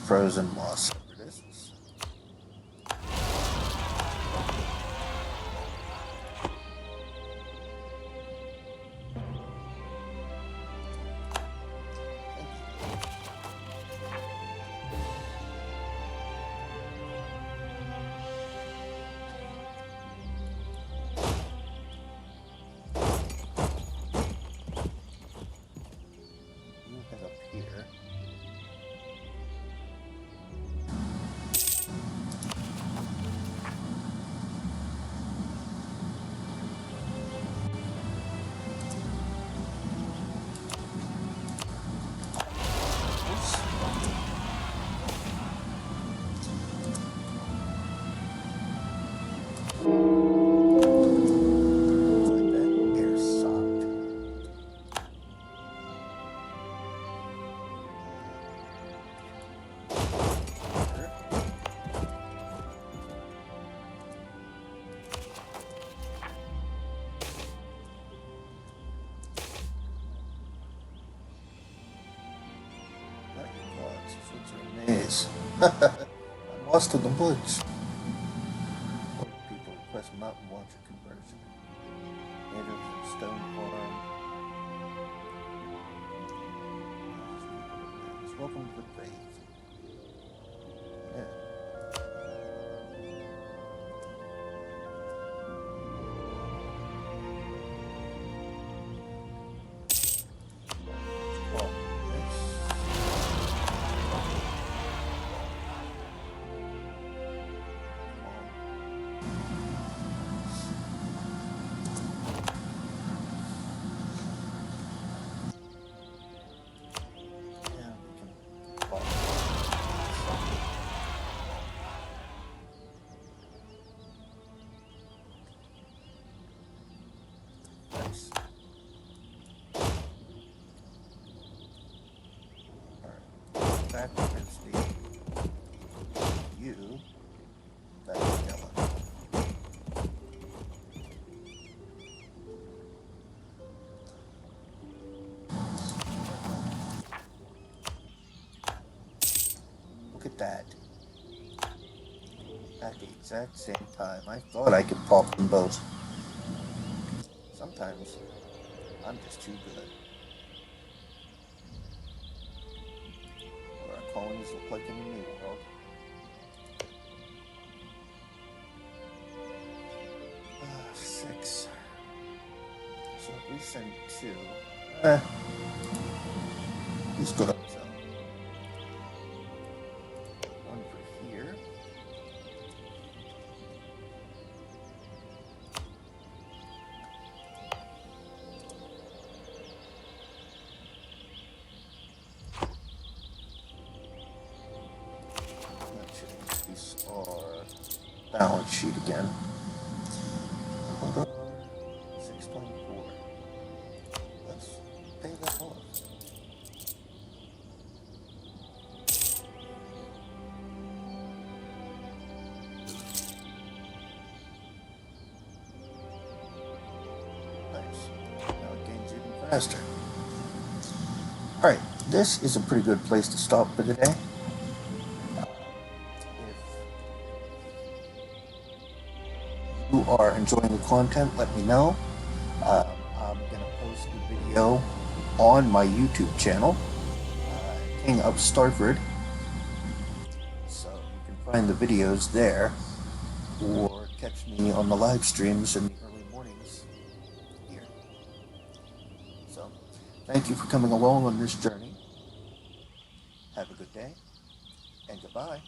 frozen moss separatists. I'm lost in the woods. People request mountain watcher conversion. Natives of stone farm. Welcome to the faith. Yeah. Well, back to Steve. You, that's Dylan. Look at that. At the exact same time, I thought I could pop them both. Sometimes, I'm just too good. What our colonies look like in the New World. 6. So if we send 2, he's good up his own. 1 for here. That should increase our balance sheet again. 624. Let's pay that off. Nice. Now it gains even faster. Alright, this is a pretty good place to stop for today. If you are enjoying the content, let me know. I'm going to post the video on my YouTube channel, King of Starford. So you can find the videos there, or catch me on the live streams in the early mornings here. So, thank you for coming along on this journey. Have a good day, and goodbye.